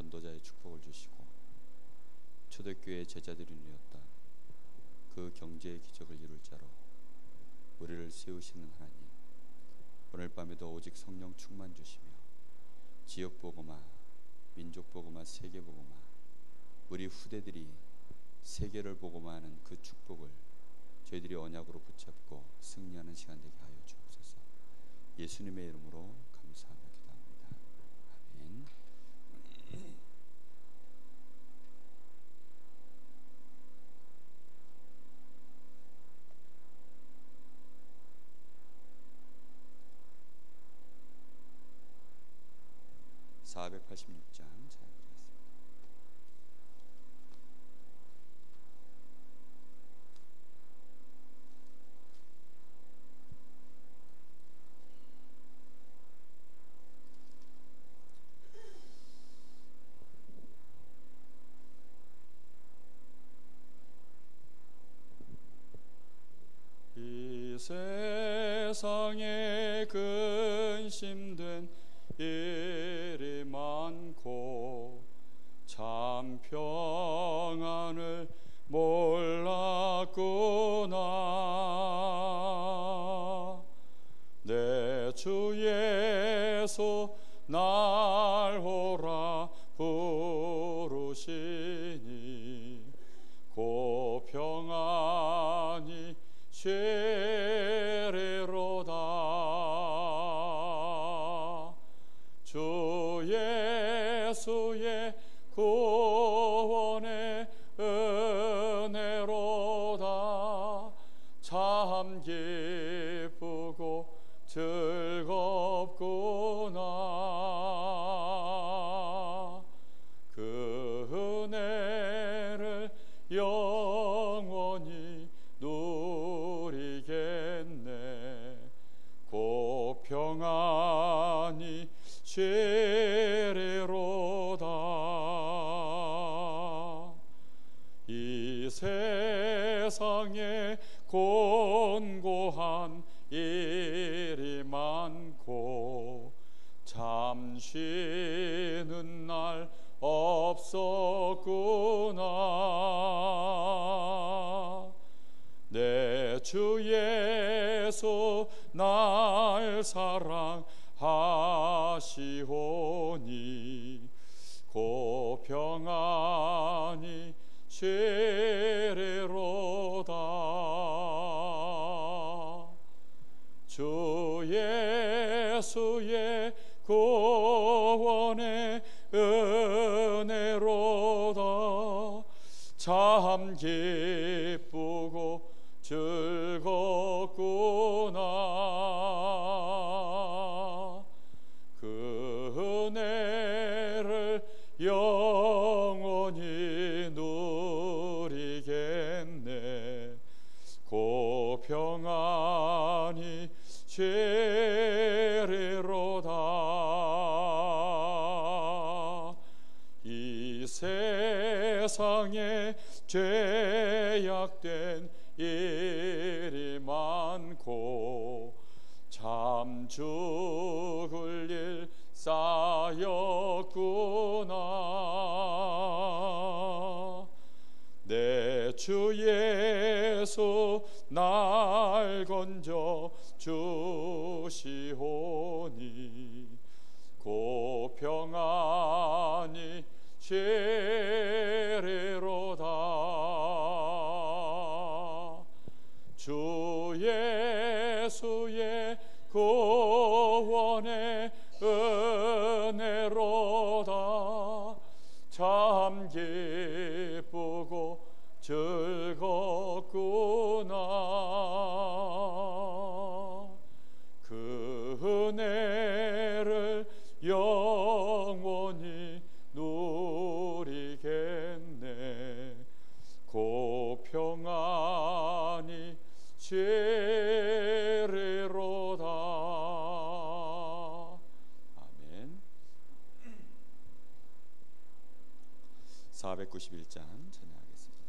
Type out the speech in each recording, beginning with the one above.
전도자의 축복을 주시고 초대교회 제자들이 누렸던 그 경제의 기적을 이룰 자로 우리를 세우시는 하나님, 오늘 밤에도 오직 성령 충만 주시며 지역 복음화, 민족 복음화, 세계 복음화, 우리 후대들이 세계를 복음화하는 그 축복을 저희들이 언약으로 붙잡고 승리하는 시간 되게 하여 주옵소서. 예수님의 이름으로 감사하며 기도합니다. 아멘. 486장 찬양드리겠습니다. 이 세상에 근심된 일이 많고 참 평안을 몰랐구나. 내 주 예수 날 오라 부르시니 고 평안이 쉬리로다. 주 예수의 구원의 은혜로다. 참 기쁘고 즐겁구나. 그 은혜를 영원히 누리겠네. 고 평안이 쉬리로다. 이 세상에 곤고한 일이 많고 잠 쉬는 날 없었구나. 내 주 예수 날 사랑하시오니 고 평안이 쉬리로다. 주 예수의 구원의 은혜로다. 참 기쁘고 즐겁구나. 그 은혜를 영원히 누리겠네. 고 평안이 쉬리로다. 이 세상에 죄악된 일이 많고 참 죽을 일 쌓였구나. 내 주 예수 날 건져 주시오니 고 평안이 쉬리로다. 주 예수의 구원의 은혜로다. 참 기쁘고 즐겁구나. 그 은혜를 영원히 누리겠네. 고 평안이 쉬리로다. 아멘. 491장 찬양하겠습니다.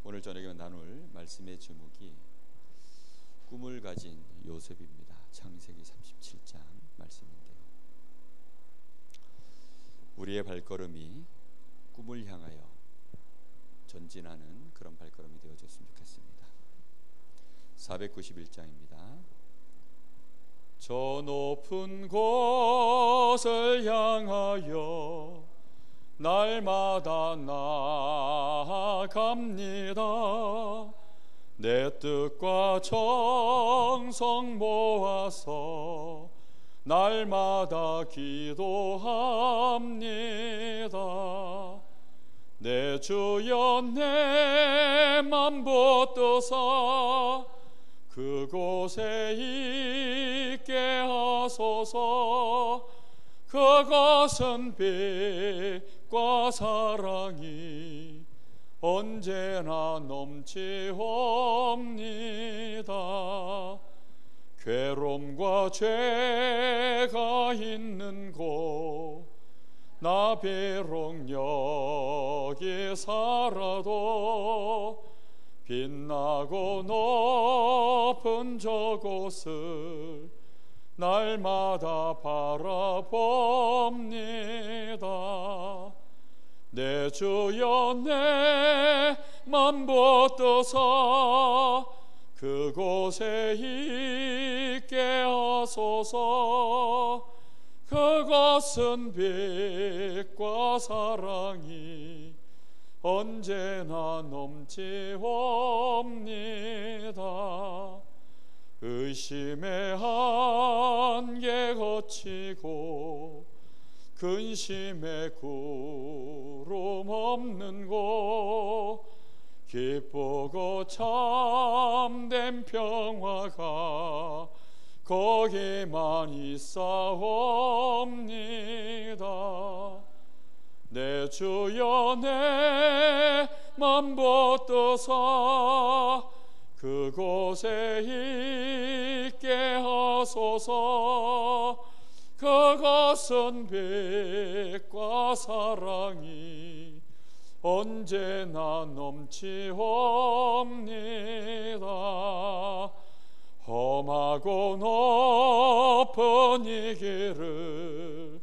오늘 저녁에 나눌 말씀의 제목이 꿈을 가진 요셉입니다. 창세기 37장 말씀인데요. 우리의 발걸음이 꿈을 향하여 전진하는 그런 발걸음이 되어줬으면 좋겠습니다. 491장입니다. 저 높은 곳을 향하여 날마다 나아갑니다. 내 뜻과 정성 모아서 날마다 기도합니다. 내 주여 내 맘 붙드사 그곳에 있게 하소서. 그것은 빛과 사랑이 언제나 넘치옵니다. 괴로움과 죄가 있는 곳 나 비록 여기 살아도 빛나고 높은 저곳을 날마다 바라봅니다. 내 주여 내 맘 붙드사 그곳에 있게 하소서. 그것은 빛과 사랑이 언제나 넘치옵니다. 의심의 한계 거치고 근심의 구름 없는 곳 기쁘고 참된 평화가 거기만 있사옵니다. 내 주여 내 맘 붙드사 그곳에 있게 하소서. 그것은 빛과 사랑이 언제나 넘치옵니다. 험하고 높은 이 길을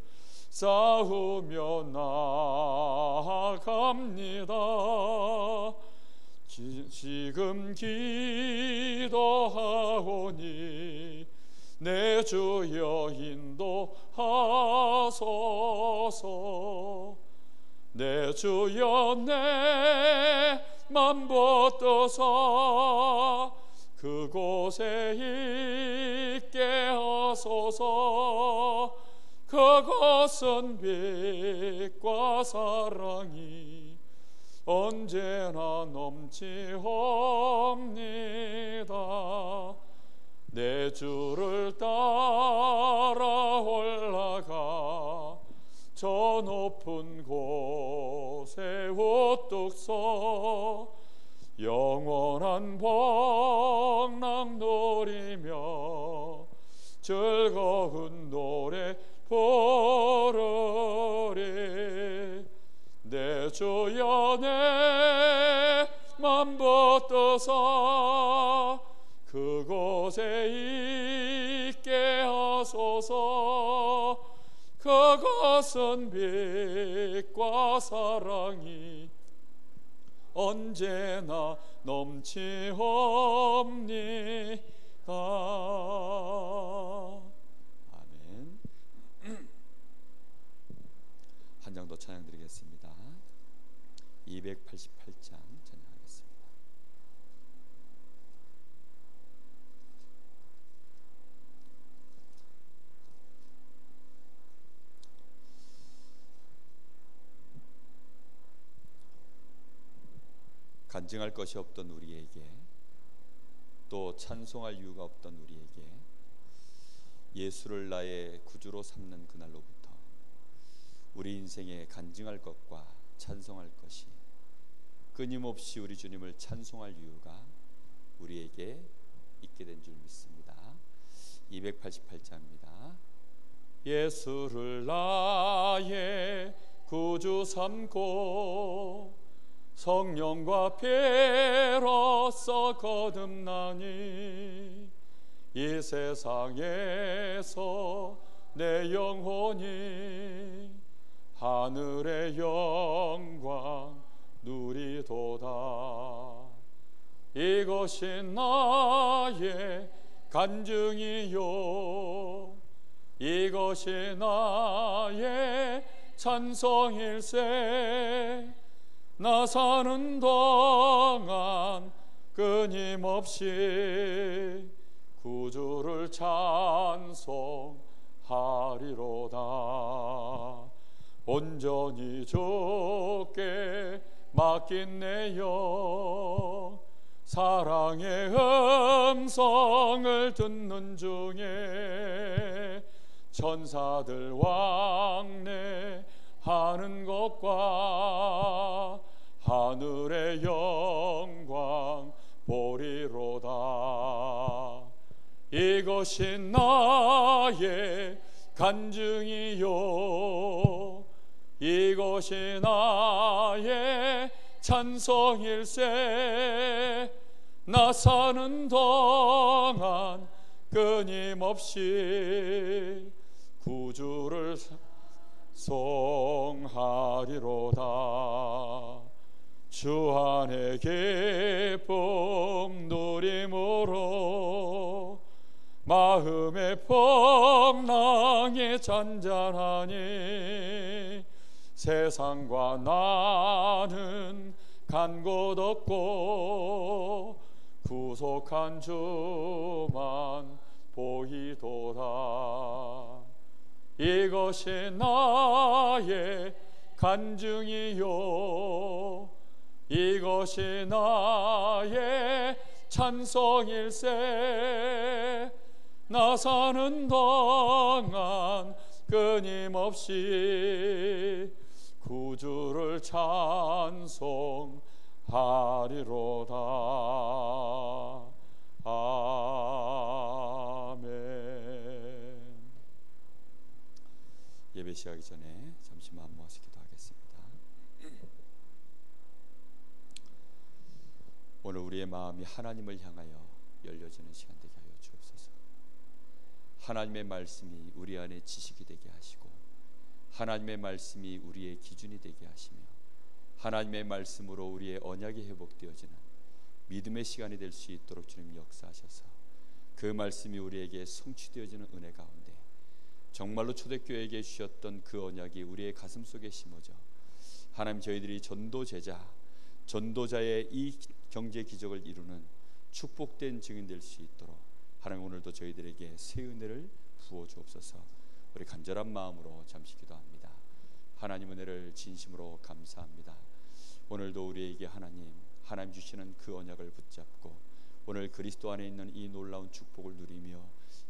싸우며 나아갑니다. 지금 기도하오니 내 주여 인도하소서. 내 주여 내 맘 붙드사 그곳에 있게 하소서. 그것은 빛과 사랑이 언제나 넘치옵니다. 내 주를 따라 올라가 저 높은 곳에 우뚝 서 영원한 복락 누리며 즐거운 노래 부르리. 내 주여 내 맘 붙드사 그곳에 있게 하소서. 그것은 빛과 사랑이 언제나 넘치옵니다. 아멘. 한 장 더 찬양 드리겠습니다. 288장 찬양하겠습니다. 간증할 것이 없던 우리에게, 또 찬송할 이유가 없던 우리에게 예수를 나의 구주로 삼는 그날로부터 우리 인생에 간증할 것과 찬송할 것이, 끊임없이 우리 주님을 찬송할 이유가 우리에게 있게 된 줄 믿습니다. 288장입니다. 예수를 나의 구주 삼고 성령과 피로써 거듭나니 이 세상에서 내 영혼이 하늘의 영광 누리도다. 이것이 나의 간증이요 이것이 나의 찬송일세. 나 사는 동안 끊임없이 구주를 찬송하리로다. 온전히 주께 맡긴 내 영 사랑의 음성을 듣는 중에 천사들 왕래하는 것과 하늘의 영광 보리로다. 이것이 나의 간증이요 이것이 나의 찬송일세. 나 사는 동안 끊임없이 구주를 송하리로다. 주 안에 기쁨 누림으로 마음의 풍랑이 잔잔하니 세상과 나는 간 곳 없고 구속한 주만 보이도다. 이것이 나의 간증이요 이것이 나의 찬송일세. 나 사는 동안 끊임없이 구주를 찬송하리로다. 아멘. 예배 시작하기 전에 잠시 마음 모아서 기도하겠습니다. 오늘 우리의 마음이 하나님을 향하여 열려지는 시간 되게 하여 주옵소서. 하나님의 말씀이 우리 안에 지식이 되게 하시고 하나님의 말씀이 우리의 기준이 되게 하시며 하나님의 말씀으로 우리의 언약이 회복되어지는 믿음의 시간이 될 수 있도록 주님 역사하셔서 그 말씀이 우리에게 성취되어지는 은혜 가운데 정말로 초대교회에게 주셨던 그 언약이 우리의 가슴 속에 심어져 하나님 저희들이 전도자의 이 경제 기적을 이루는 축복된 증인 될 수 있도록 하나님 오늘도 저희들에게 새 은혜를 부어 주옵소서. 우리 간절한 마음으로 잠시 기도합니다. 하나님 은혜를 진심으로 감사합니다. 오늘도 우리에게 하나님 주시는 그 언약을 붙잡고 오늘 그리스도 안에 있는 이 놀라운 축복을 누리며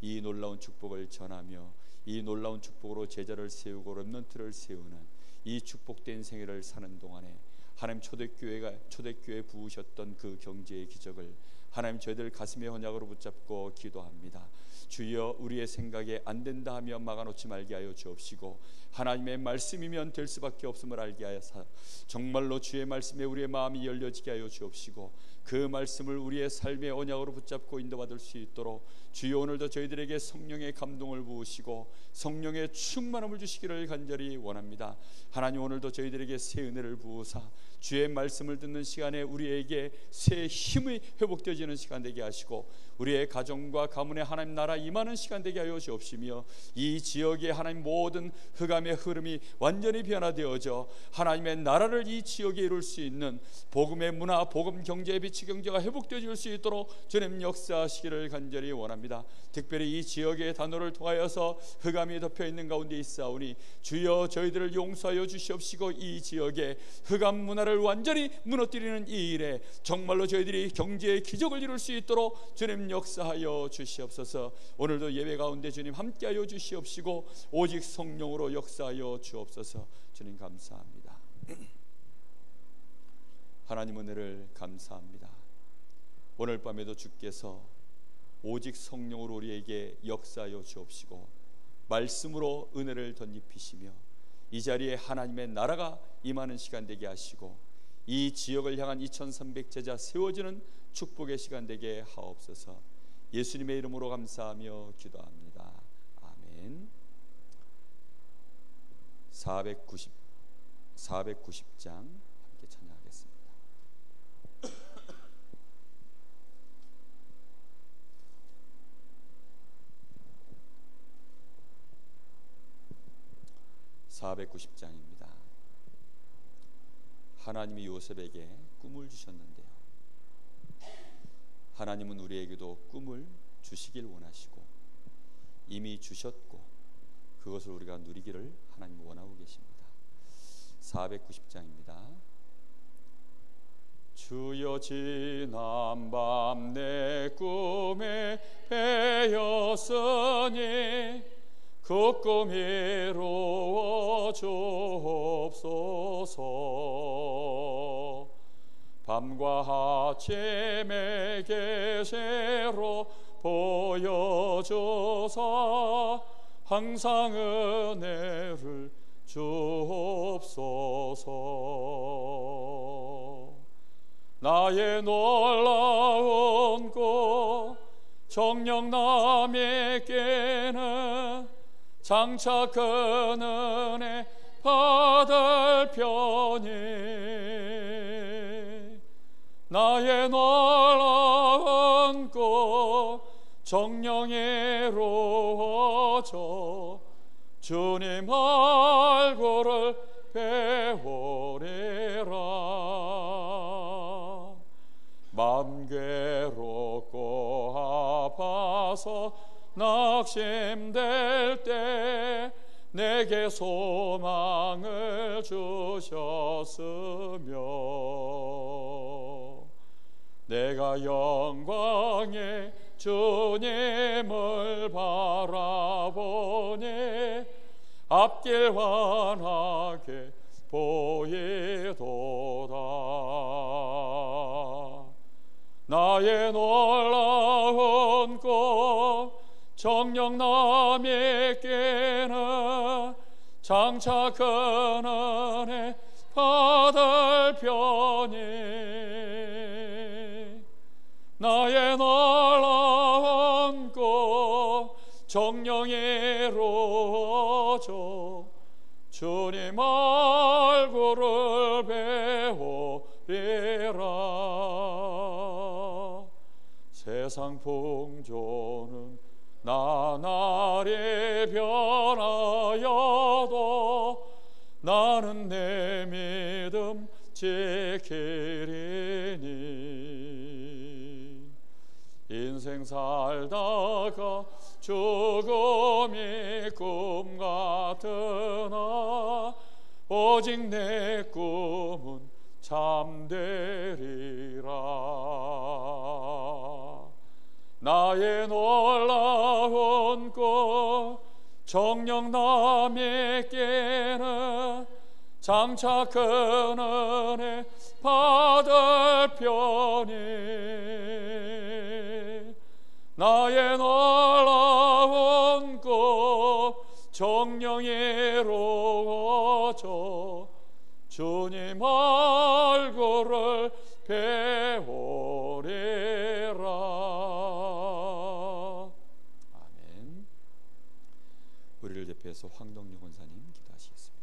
이 놀라운 축복을 전하며 이 놀라운 축복으로 제자를 세우고 렘넌트를 세우는 이 축복된 생애를 사는 동안에 하나님 초대교회 부으셨던 그 경제의 기적을 하나님 저희들 가슴의 언약으로 붙잡고 기도합니다. 주여 우리의 생각에 안 된다 하며 막아놓지 말게 하여 주옵시고 하나님의 말씀이면 될 수밖에 없음을 알게 하여서 정말로 주의 말씀에 우리의 마음이 열려지게 하여 주옵시고 그 말씀을 우리의 삶의 언약으로 붙잡고 인도받을 수 있도록 주여 오늘도 저희들에게 성령의 감동을 부으시고 성령의 충만함을 주시기를 간절히 원합니다. 하나님 오늘도 저희들에게 새 은혜를 부으사 주의 말씀을 듣는 시간에 우리에게 새 힘이 회복되어지는 시간 되게 하시고 우리의 가정과 가문에 하나님 나라 임하는 시간 되게 하여 주옵시며 이 지역의 하나님 모든 흑암의 흐름이 완전히 변화되어져 하나님의 나라를 이 지역에 이룰 수 있는 복음의 문화, 복음 경제의 빛이 경제가 회복되어질 수 있도록 주님 역사하시기를 간절히 원합니다. 특별히 이 지역의 단어를 통하여서 흑암이 덮여있는 가운데 있사오니 주여 저희들을 용서하여 주시옵시고 이 지역의 흑암 문화를 완전히 무너뜨리는 이 일에 정말로 저희들이 경제의 기적을 이룰 수 있도록 주님 역사하여 주시옵소서. 오늘도 예배 가운데 주님 함께하여 주시옵시고 오직 성령으로 역사하여 주옵소서. 주님 감사합니다. 하나님 은혜를 감사합니다. 오늘 밤에도 주께서 오직 성령으로 우리에게 역사하여 주옵시고 말씀으로 은혜를 덧입히시며 이 자리에 하나님의 나라가 임하는 시간 되게 하시고 이 지역을 향한 2300제자 세워지는 축복의 시간 되게 하옵소서. 예수님의 이름으로 감사하며 기도합니다. 아멘. 490장 함께 찬양하겠습니다. (490장입니다) 하나님이 요셉에게 꿈을 주셨는데요, 하나님은 우리에게도 꿈을 주시길 원하시고 이미 주셨고 그것을 우리가 누리기를 하나님 원하고 계십니다. 490장입니다. 주여 지난밤 내 꿈에 배였으니 그 꿈 이루어 주옵소서. 밤과 아침에 계시로 보여주사 항상 은혜를 주옵소서. 나의 놀라운 꿈 정녕 남에게는 장차 그 은혜 받을 편이, 나의 놀라운 꿈 정녕 이루어져 주님 얼굴을 배우리라. 마음 괴롭고 아파서 낙심될 때 내게 소망을 주셨으며 내가 영광의 주님을 바라보니 앞길 환하게 보이도다. 나의 놀라운 꿈 정녕 남에게는 장차 그 은혜 받을 편이, 나의 놀라운 꿈 정녕 이루어져 주님 얼굴을 배우리라. 세상 풍조는 나날이 변하여도 나는 내 믿음 지키리니. 인생 살다가 죽음이 꿈 같으나 오직 내 꿈은 참되리라. 나의 놀라운 꿈 정녕 남에게는 장차 그 은혜 받을 편이, 나의 놀라운 꿈 정녕 이루어져 주님 얼굴을 배우리라. 아멘. 우리를 대표해서 황덕영 권사님 기도하시겠습니다.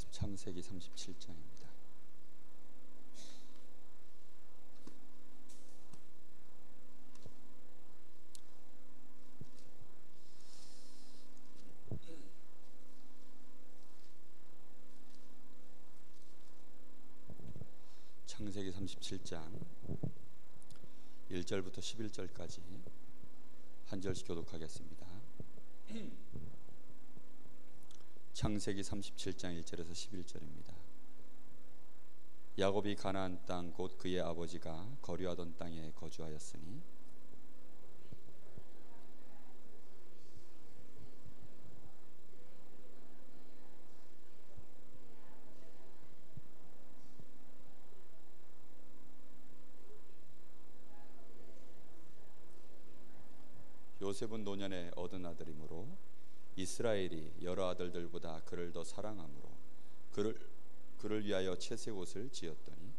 말씀 창세기 37장입니다. 창세기 37장 1절부터 11절까지 한 절씩 교독하겠습니다. 창세기 37장 1절에서 11절입니다. 야곱이 가나안 땅 곧 그의 아버지가 거류하던 땅에 거주하였으니 요셉은 노년에 얻은 아들이므로 이스라엘이 여러 아들들보다 그를 더 사랑하므로 그를 위하여 채색 옷을 지었더니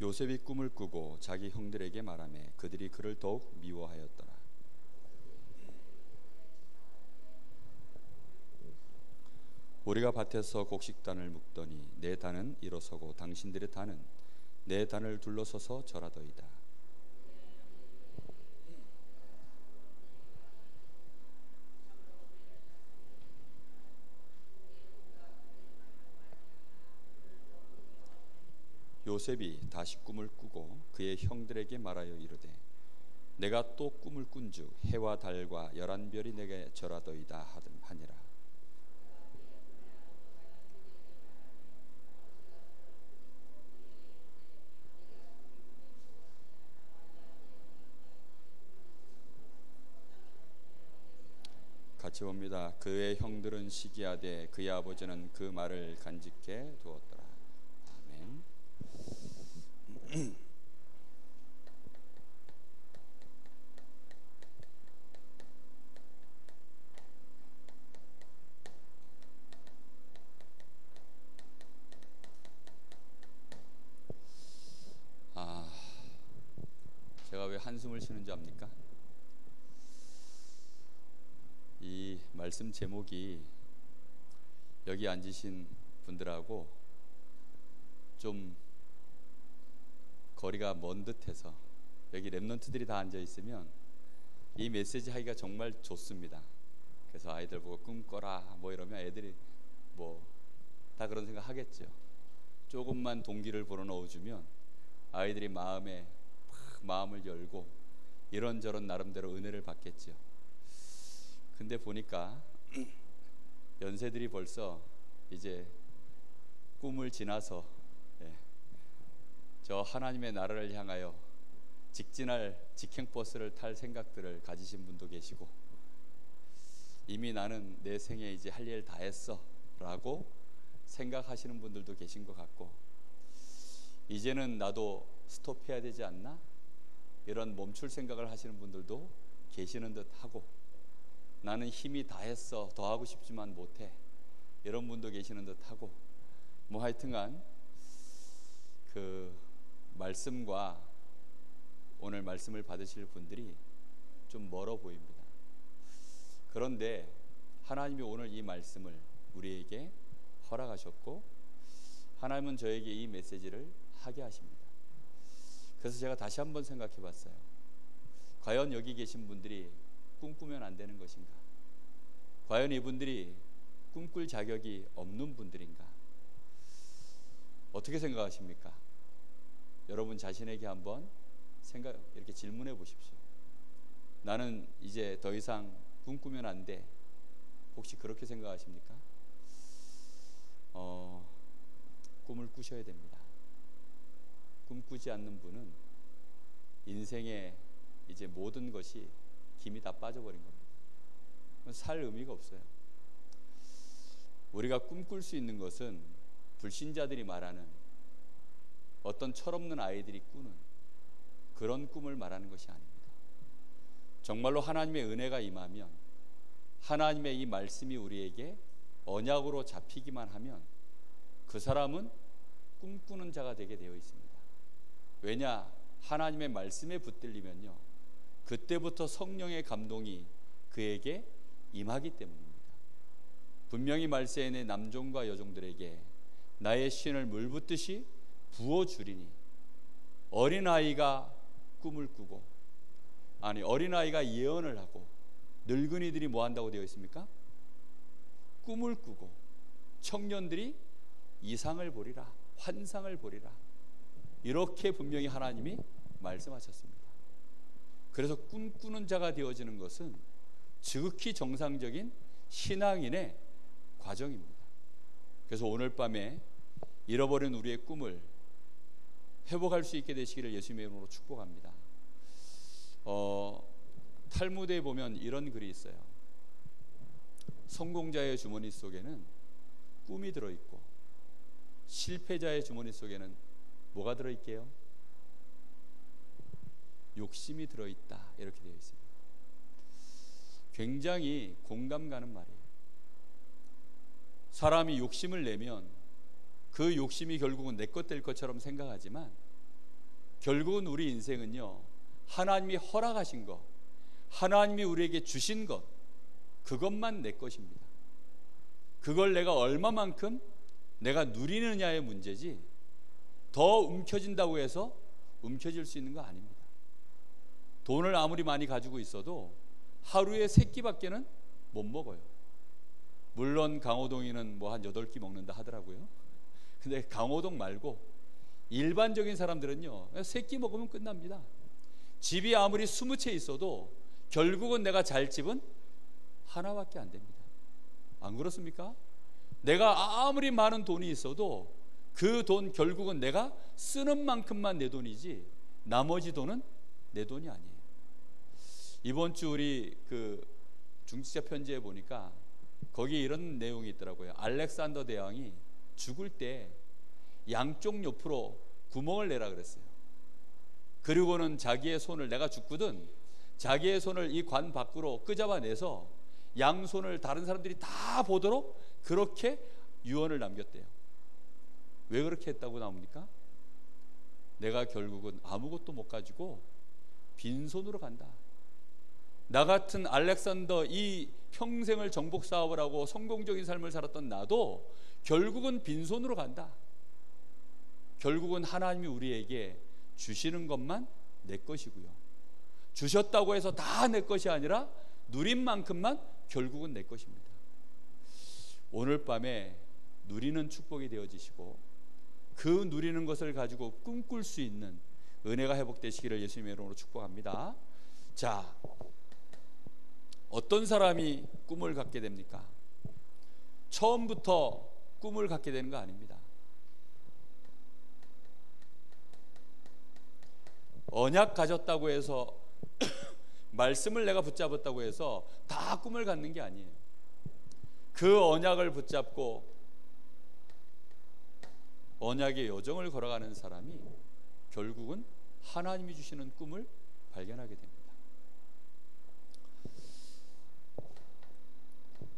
요셉이 꿈을 꾸고 자기 형들에게 말하매 그들이 그를 더욱 미워하였더라. 우리가 밭에서 곡식단을 묶더니 내 단은 일어서고 당신들의 단은 내 단을 둘러서서 절하더이다. 요셉이 다시 꿈을 꾸고 그의 형들에게 말하여 이르되 내가 또 꿈을 꾼즉 해와 달과 11별이 내게 절하더이다 하니라. 같이 봅니다. 그의 형들은 시기하되 그의 아버지는 그 말을 간직해 두었더라. 아멘. 제가 왜 한숨을 쉬는지 압니까? 이 말씀 제목이 여기 앉으신 분들하고 좀 거리가 먼 듯해서 여기 랩런트들이 다 앉아 있으면 이 메시지 하기가 정말 좋습니다. 그래서 아이들 보고 꿈꿔라 뭐 이러면 애들이 뭐 다 그런 생각 하겠죠. 조금만 동기를 불어넣어주면 아이들이 마음을 열고 이런저런 나름대로 은혜를 받겠죠. 근데 보니까 연세들이 벌써 이제 꿈을 지나서 저 하나님의 나라를 향하여 직진할 직행버스를 탈 생각들을 가지신 분도 계시고 이미 나는 내 생에 이제 할 일 다 했어 라고 생각하시는 분들도 계신 것 같고 이제는 나도 스톱해야 되지 않나? 이런 멈출 생각을 하시는 분들도 계시는 듯 하고 나는 힘이 다 했어 더 하고 싶지만 못해 이런 분도 계시는 듯 하고 뭐 하여튼간 그 말씀과 오늘 말씀을 받으실 분들이 좀 멀어 보입니다. 그런데 하나님이 오늘 이 말씀을 우리에게 허락하셨고 하나님은 저에게 이 메시지를 하게 하십니다. 그래서 제가 다시 한번 생각해 봤어요. 과연 여기 계신 분들이 꿈꾸면 안 되는 것인가? 과연 이분들이 꿈꿀 자격이 없는 분들인가? 어떻게 생각하십니까? 여러분 자신에게 한번 이렇게 질문해 보십시오. 나는 이제 더 이상 꿈꾸면 안 돼. 혹시 그렇게 생각하십니까? 꿈을 꾸셔야 됩니다. 꿈꾸지 않는 분은 인생의 이제 모든 것이 김이 다 빠져버린 겁니다. 살 의미가 없어요. 우리가 꿈꿀 수 있는 것은 불신자들이 말하는 어떤 철없는 아이들이 꾸는 그런 꿈을 말하는 것이 아닙니다. 정말로 하나님의 은혜가 임하면 하나님의 이 말씀이 우리에게 언약으로 잡히기만 하면 그 사람은 꿈꾸는 자가 되게 되어 있습니다. 왜냐? 하나님의 말씀에 붙들리면요 그때부터 성령의 감동이 그에게 임하기 때문입니다. 분명히 말세에는 남종과 여종들에게 나의 신을 물붓듯이 부어주리니, 어린아이가 꿈을 꾸고, 어린아이가 예언을 하고, 늙은이들이 뭐 한다고 되어 있습니까? 꿈을 꾸고, 청년들이 이상을 보리라, 환상을 보리라, 이렇게 분명히 하나님이 말씀하셨습니다. 그래서 꿈꾸는 자가 되어지는 것은 지극히 정상적인 신앙인의 과정입니다. 그래서 오늘 밤에 잃어버린 우리의 꿈을 회복할 수 있게 되시기를 예수님의 이름으로 축복합니다. 탈무드에 보면 이런 글이 있어요. 성공자의 주머니 속에는 꿈이 들어있고, 실패자의 주머니 속에는 뭐가 들어있게요? 욕심이 들어있다, 이렇게 되어 있습니다. 굉장히 공감 가는 말이에요. 사람이 욕심을 내면 그 욕심이 결국은 내 것 될 것처럼 생각하지만, 결국은 우리 인생은요, 하나님이 허락하신 것, 하나님이 우리에게 주신 것, 그것만 내 것입니다. 그걸 내가 얼마만큼 내가 누리느냐의 문제지, 더 움켜진다고 해서 움켜질 수 있는 거 아닙니다. 돈을 아무리 많이 가지고 있어도 하루에 3끼밖에는 못 먹어요. 물론 강호동이는 뭐 한 8끼 먹는다 하더라고요. 근데 강호동 말고 일반적인 사람들은요, 3끼 먹으면 끝납니다. 집이 아무리 20채 있어도 결국은 내가 잘 집은 하나밖에 안 됩니다. 안 그렇습니까? 내가 아무리 많은 돈이 있어도 그 돈 결국은 내가 쓰는 만큼만 내 돈이지, 나머지 돈은 내 돈이 아니에요. 이번 주 우리 그 중직자 편지에 보니까 거기에 이런 내용이 있더라고요. 알렉산더 대왕이 죽을 때 양쪽 옆으로 구멍을 내라 그랬어요. 그리고는 자기의 손을, 내가 죽거든, 자기의 손을 이 관 밖으로 끄잡아내서 양손을 다른 사람들이 다 보도록 그렇게 유언을 남겼대요. 왜 그렇게 했다고 나옵니까? 내가 결국은 아무것도 못 가지고 빈손으로 간다. 나 같은 알렉산더, 이 평생을 정복 사업을 하고 성공적인 삶을 살았던 나도 결국은 빈손으로 간다. 결국은 하나님이 우리에게 주시는 것만 내 것이고요, 주셨다고 해서 다 내 것이 아니라 누린 만큼만 결국은 내 것입니다. 오늘 밤에 누리는 축복이 되어지시고, 그 누리는 것을 가지고 꿈꿀 수 있는 은혜가 회복되시기를 예수님의 이름으로 축복합니다. 자, 어떤 사람이 꿈을 갖게 됩니까? 처음부터 꿈을 갖게 되는 거 아닙니다. 언약 가졌다고 해서 말씀을 내가 붙잡았다고 해서 다 꿈을 갖는 게 아니에요. 그 언약을 붙잡고 언약의 여정을 걸어가는 사람이 결국은 하나님이 주시는 꿈을 발견하게 됩니다.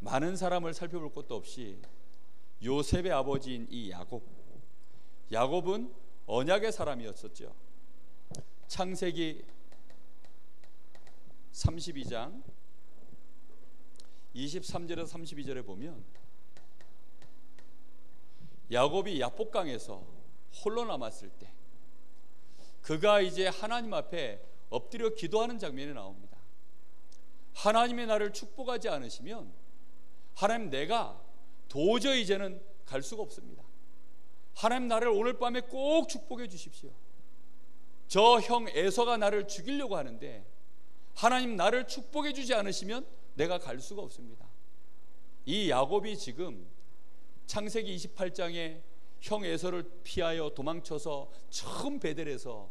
많은 사람을 살펴볼 것도 없이 요셉의 아버지인 이 야곱은 언약의 사람이었었죠. 창세기 32장 23절에서 32절에 보면 야곱이 야복강에서 홀로 남았을 때 그가 이제 하나님 앞에 엎드려 기도하는 장면이 나옵니다. 하나님의 나를 축복하지 않으시면 하나님, 내가 도저히 이제는 갈 수가 없습니다. 하나님, 나를 오늘 밤에 꼭 축복해 주십시오. 저 형 에서가 나를 죽이려고 하는데 하나님, 나를 축복해 주지 않으시면 내가 갈 수가 없습니다. 이 야곱이 지금 창세기 28장에 형 에서를 피하여 도망쳐서 처음 베델에서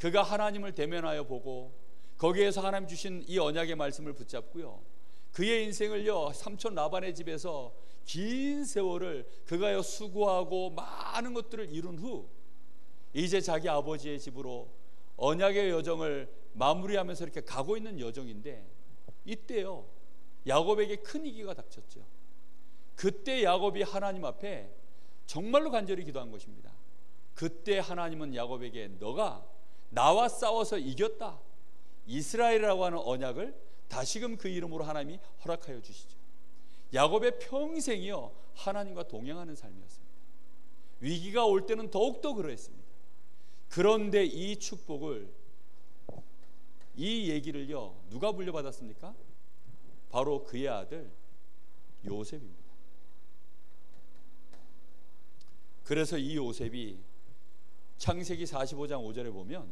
그가 하나님을 대면하여 보고 거기에서 하나님 주신 이 언약의 말씀을 붙잡고요, 그의 인생을요, 삼촌 라반의 집에서 긴 세월을 그가요 수고하고 많은 것들을 이룬 후 이제 자기 아버지의 집으로 언약의 여정을 마무리하면서 이렇게 가고 있는 여정인데, 이때요 야곱에게 큰 위기가 닥쳤죠. 그때 야곱이 하나님 앞에 정말로 간절히 기도한 것입니다. 그때 하나님은 야곱에게 너가 나와 싸워서 이겼다, 이스라엘이라고 하는 언약을 다시금 그 이름으로 하나님이 허락하여 주시죠. 야곱의 평생이요 하나님과 동행하는 삶이었습니다. 위기가 올 때는 더욱더 그러했습니다. 그런데 이 축복을, 이 얘기를요 누가 물려받았습니까? 바로 그의 아들 요셉입니다. 그래서 이 요셉이 창세기 45장 5절에 보면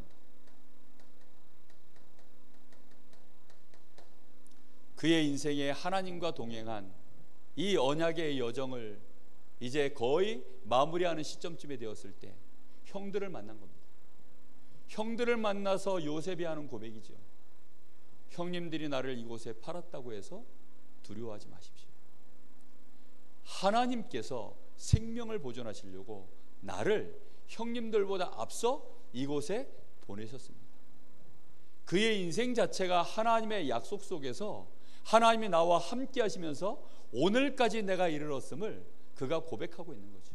그의 인생에 하나님과 동행한 이 언약의 여정을 이제 거의 마무리하는 시점쯤에 되었을 때 형들을 만난 겁니다. 형들을 만나서 요셉이 하는 고백이죠. 형님들이 나를 이곳에 팔았다고 해서 두려워하지 마십시오. 하나님께서 생명을 보존하시려고 나를 형님들보다 앞서 이곳에 보내셨습니다. 그의 인생 자체가 하나님의 약속 속에서 하나님이 나와 함께 하시면서 오늘까지 내가 이르렀음을 그가 고백하고 있는 거죠.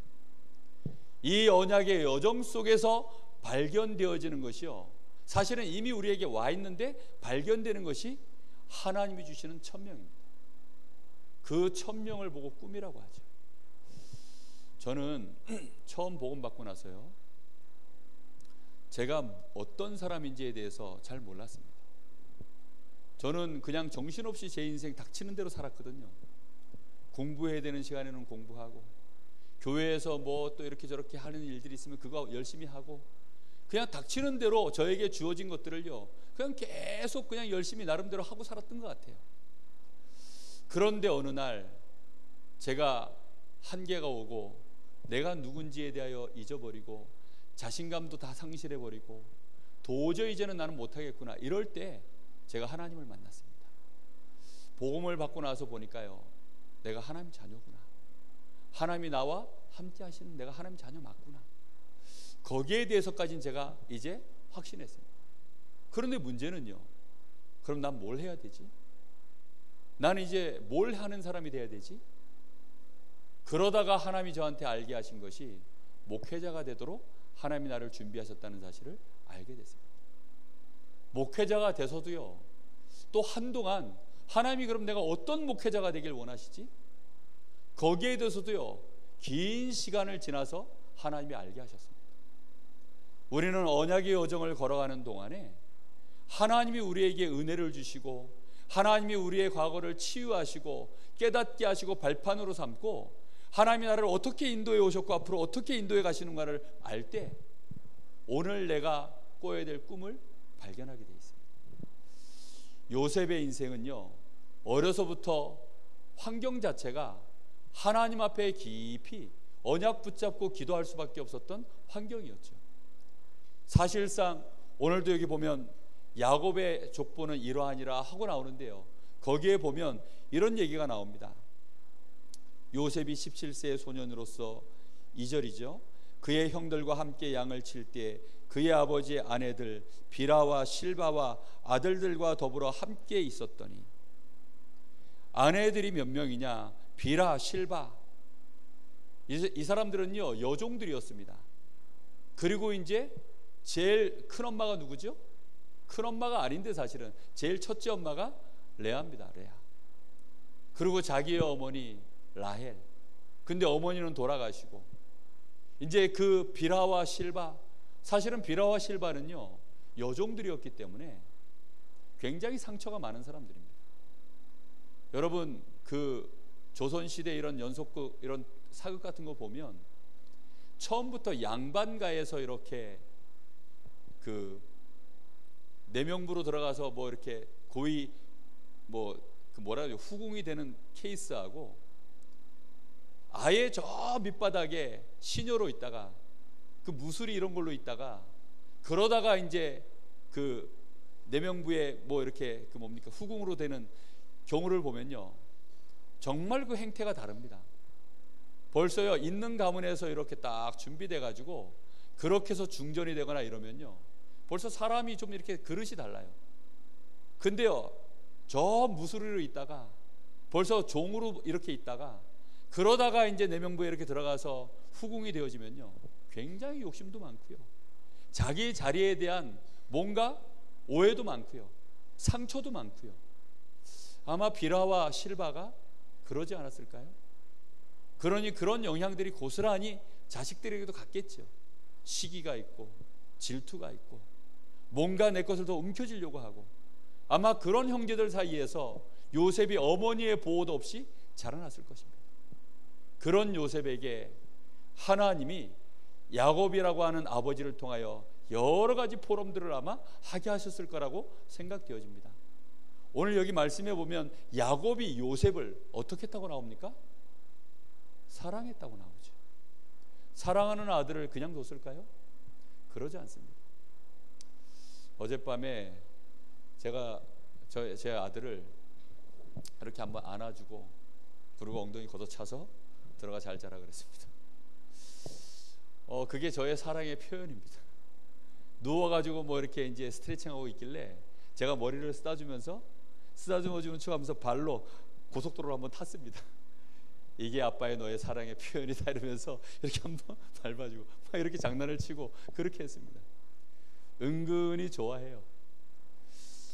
이 언약의 여정 속에서 발견되어지는 것이요, 사실은 이미 우리에게 와 있는데 발견되는 것이 하나님이 주시는 천명입니다. 그 천명을 보고 꿈이라고 하죠. 저는 처음 복음 받고 나서요, 제가 어떤 사람인지에 대해서 잘 몰랐습니다. 저는 그냥 정신없이 제 인생 닥치는 대로 살았거든요. 공부해야 되는 시간에는 공부하고, 교회에서 뭐 또 이렇게 저렇게 하는 일들이 있으면 그거 열심히 하고, 그냥 닥치는 대로 저에게 주어진 것들을요 그냥 계속 그냥 열심히 나름대로 하고 살았던 것 같아요. 그런데 어느 날 제가 한계가 오고 내가 누군지에 대하여 잊어버리고 자신감도 다 상실해버리고 도저히 이제는 나는 못하겠구나, 이럴 때 제가 하나님을 만났습니다. 복음을 받고 나서 보니까요, 내가 하나님 자녀구나, 하나님이 나와 함께 하시는 내가 하나님 자녀 맞구나, 거기에 대해서까지는 제가 이제 확신했습니다. 그런데 문제는요, 그럼 난 뭘 해야 되지? 나는 이제 뭘 하는 사람이 돼야 되지? 그러다가 하나님이 저한테 알게 하신 것이 목회자가 되도록 하나님이 나를 준비하셨다는 사실을 알게 됐습니다. 목회자가 돼서도요, 또 한동안 하나님이 그럼 내가 어떤 목회자가 되길 원하시지? 거기에 대해서도요 긴 시간을 지나서 하나님이 알게 하셨습니다. 우리는 언약의 여정을 걸어가는 동안에 하나님이 우리에게 은혜를 주시고, 하나님이 우리의 과거를 치유하시고 깨닫게 하시고 발판으로 삼고, 하나님이 나를 어떻게 인도해 오셨고 앞으로 어떻게 인도해 가시는가를 알 때 오늘 내가 꿔야 될 꿈을 발견하게 되어 있습니다. 요셉의 인생은요, 어려서부터 환경 자체가 하나님 앞에 깊이 언약 붙잡고 기도할 수밖에 없었던 환경이었죠. 사실상 오늘도 여기 보면 야곱의 족보는 이러하니라 하고 나오는데요, 거기에 보면 이런 얘기가 나옵니다. 요셉이 17세의 소년으로서 2절이죠. 그의 형들과 함께 양을 칠 때 그의 아버지의 아내들 비라와 실바와 아들들과 더불어 함께 있었더니, 아내들이 몇 명이냐? 비라, 실바, 이 사람들은요 여종들이었습니다. 그리고 이제 제일 큰 엄마가 누구죠? 큰 엄마가 아닌데 사실은 제일 첫째 엄마가 레아입니다. 레아. 그리고 자기의 어머니 라헬. 근데 어머니는 돌아가시고, 이제 그 비라와 실바, 사실은 비라와 실바는요 여종들이었기 때문에 굉장히 상처가 많은 사람들입니다. 여러분, 그 조선시대 이런 연속극, 이런 사극 같은 거 보면 처음부터 양반가에서 이렇게 그 내명부로 들어가서 뭐 이렇게 고위 뭐 그 뭐라 그러죠, 후궁이 되는 케이스하고, 아예 저 밑바닥에 시녀로 있다가 그 무술이 이런 걸로 있다가, 그러다가 이제 그 내명부에 뭐 이렇게 그 뭡니까 후궁으로 되는 경우를 보면요 정말 그 행태가 다릅니다. 벌써요 있는 가문에서 이렇게 딱 준비돼 가지고 그렇게 해서 중전이 되거나 이러면요 벌써 사람이 좀 이렇게 그릇이 달라요. 근데요 저 무술으로 있다가 벌써 종으로 이렇게 있다가, 그러다가 이제 내명부에 이렇게 들어가서 후궁이 되어지면요 굉장히 욕심도 많고요, 자기 자리에 대한 뭔가 오해도 많고요, 상처도 많고요. 아마 비라와 실바가 그러지 않았을까요? 그러니 그런 영향들이 고스란히 자식들에게도 갔겠죠. 시기가 있고 질투가 있고 뭔가 내 것을 더 움켜쥐려고 하고, 아마 그런 형제들 사이에서 요셉이 어머니의 보호도 없이 자라났을 것입니다. 그런 요셉에게 하나님이 야곱이라고 하는 아버지를 통하여 여러 가지 포럼들을 아마 하게 하셨을 거라고 생각되어집니다. 오늘 여기 말씀해 보면 야곱이 요셉을 어떻게 했다고 나옵니까? 사랑했다고 나오죠. 사랑하는 아들을 그냥 뒀을까요? 그러지 않습니다. 어젯밤에 제가 제 아들을 이렇게 한번 안아주고 그리고 엉덩이 걷어차서 들어가 잘 자라 그랬습니다. 그게 저의 사랑의 표현입니다. 누워가지고 뭐 이렇게 이제 스트레칭하고 있길래 제가 머리를 쓰다듬어주는 척 하면서 발로 고속도로를 한번 탔습니다. 이게 아빠의 너의 사랑의 표현이다 이러면서 이렇게 한번 밟아주고 막 이렇게 장난을 치고 그렇게 했습니다. 은근히 좋아해요.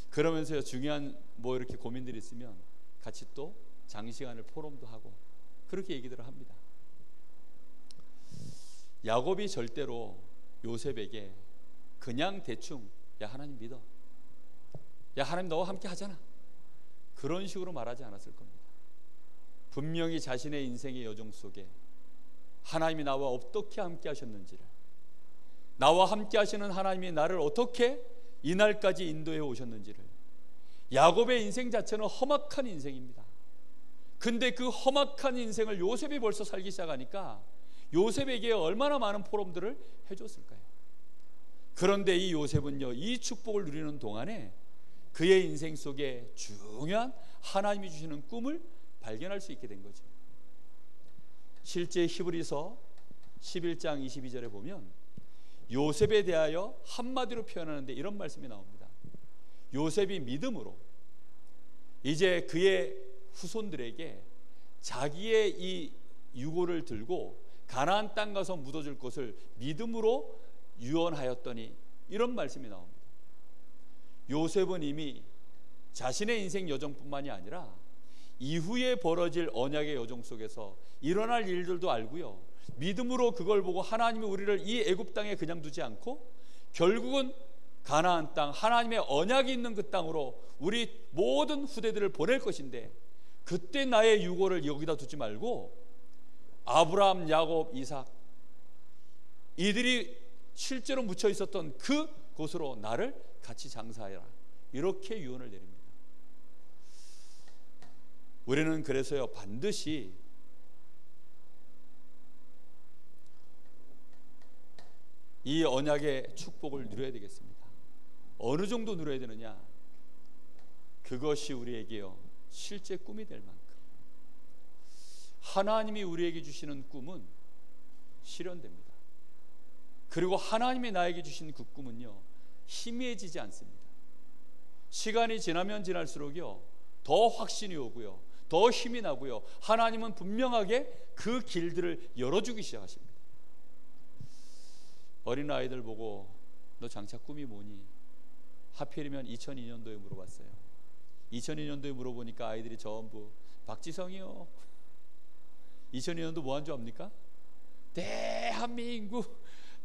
그러면서요, 중요한 뭐 이렇게 고민들이 있으면 같이 또 장시간을 포럼도 하고 그렇게 얘기들을 합니다. 야곱이 절대로 요셉에게 그냥 대충 야 하나님 믿어, 야 하나님 너와 함께 하잖아, 그런 식으로 말하지 않았을 겁니다. 분명히 자신의 인생의 여정 속에 하나님이 나와 어떻게 함께 하셨는지를, 나와 함께 하시는 하나님이 나를 어떻게 이날까지 인도해 오셨는지를, 야곱의 인생 자체는 험악한 인생입니다. 근데 그 험악한 인생을 요셉이 벌써 살기 시작하니까 요셉에게 얼마나 많은 포럼들을 해줬을까요? 그런데 이 요셉은요, 이 축복을 누리는 동안에 그의 인생 속에 중요한 하나님이 주시는 꿈을 발견할 수 있게 된 거죠. 실제 히브리서 11장 22절에 보면 요셉에 대하여 한마디로 표현하는데 이런 말씀이 나옵니다. 요셉이 믿음으로 이제 그의 후손들에게 자기의 이 유고를 들고 가나안 땅 가서 묻어줄 것을 믿음으로 유언하였더니, 이런 말씀이 나옵니다. 요셉은 이미 자신의 인생 여정뿐만이 아니라 이후에 벌어질 언약의 여정 속에서 일어날 일들도 알고요, 믿음으로 그걸 보고 하나님이 우리를 이 애굽 땅에 그냥 두지 않고 결국은 가나안 땅, 하나님의 언약이 있는 그 땅으로 우리 모든 후대들을 보낼 것인데, 그때 나의 유고를 여기다 두지 말고 아브라함, 야곱, 이삭, 이들이 실제로 묻혀 있었던 그 곳으로 나를 같이 장사하라, 이렇게 유언을 내립니다. 우리는 그래서요, 반드시 이 언약의 축복을 누려야 되겠습니다. 어느 정도 누려야 되느냐? 그것이 우리에게요, 실제 꿈이 될 만큼 하나님이 우리에게 주시는 꿈은 실현됩니다. 그리고 하나님이 나에게 주신 그 꿈은요, 희미해지지 않습니다. 시간이 지나면 지날수록요, 더 확신이 오고요, 더 힘이 나고요, 하나님은 분명하게 그 길들을 열어주기 시작하십니다. 어린아이들 보고 너 장차 꿈이 뭐니? 하필이면 2002년도에 물어봤어요. 2002년도에 물어보니까 아이들이 전부 박지성이요. 2002년도 뭐 한 줄 압니까?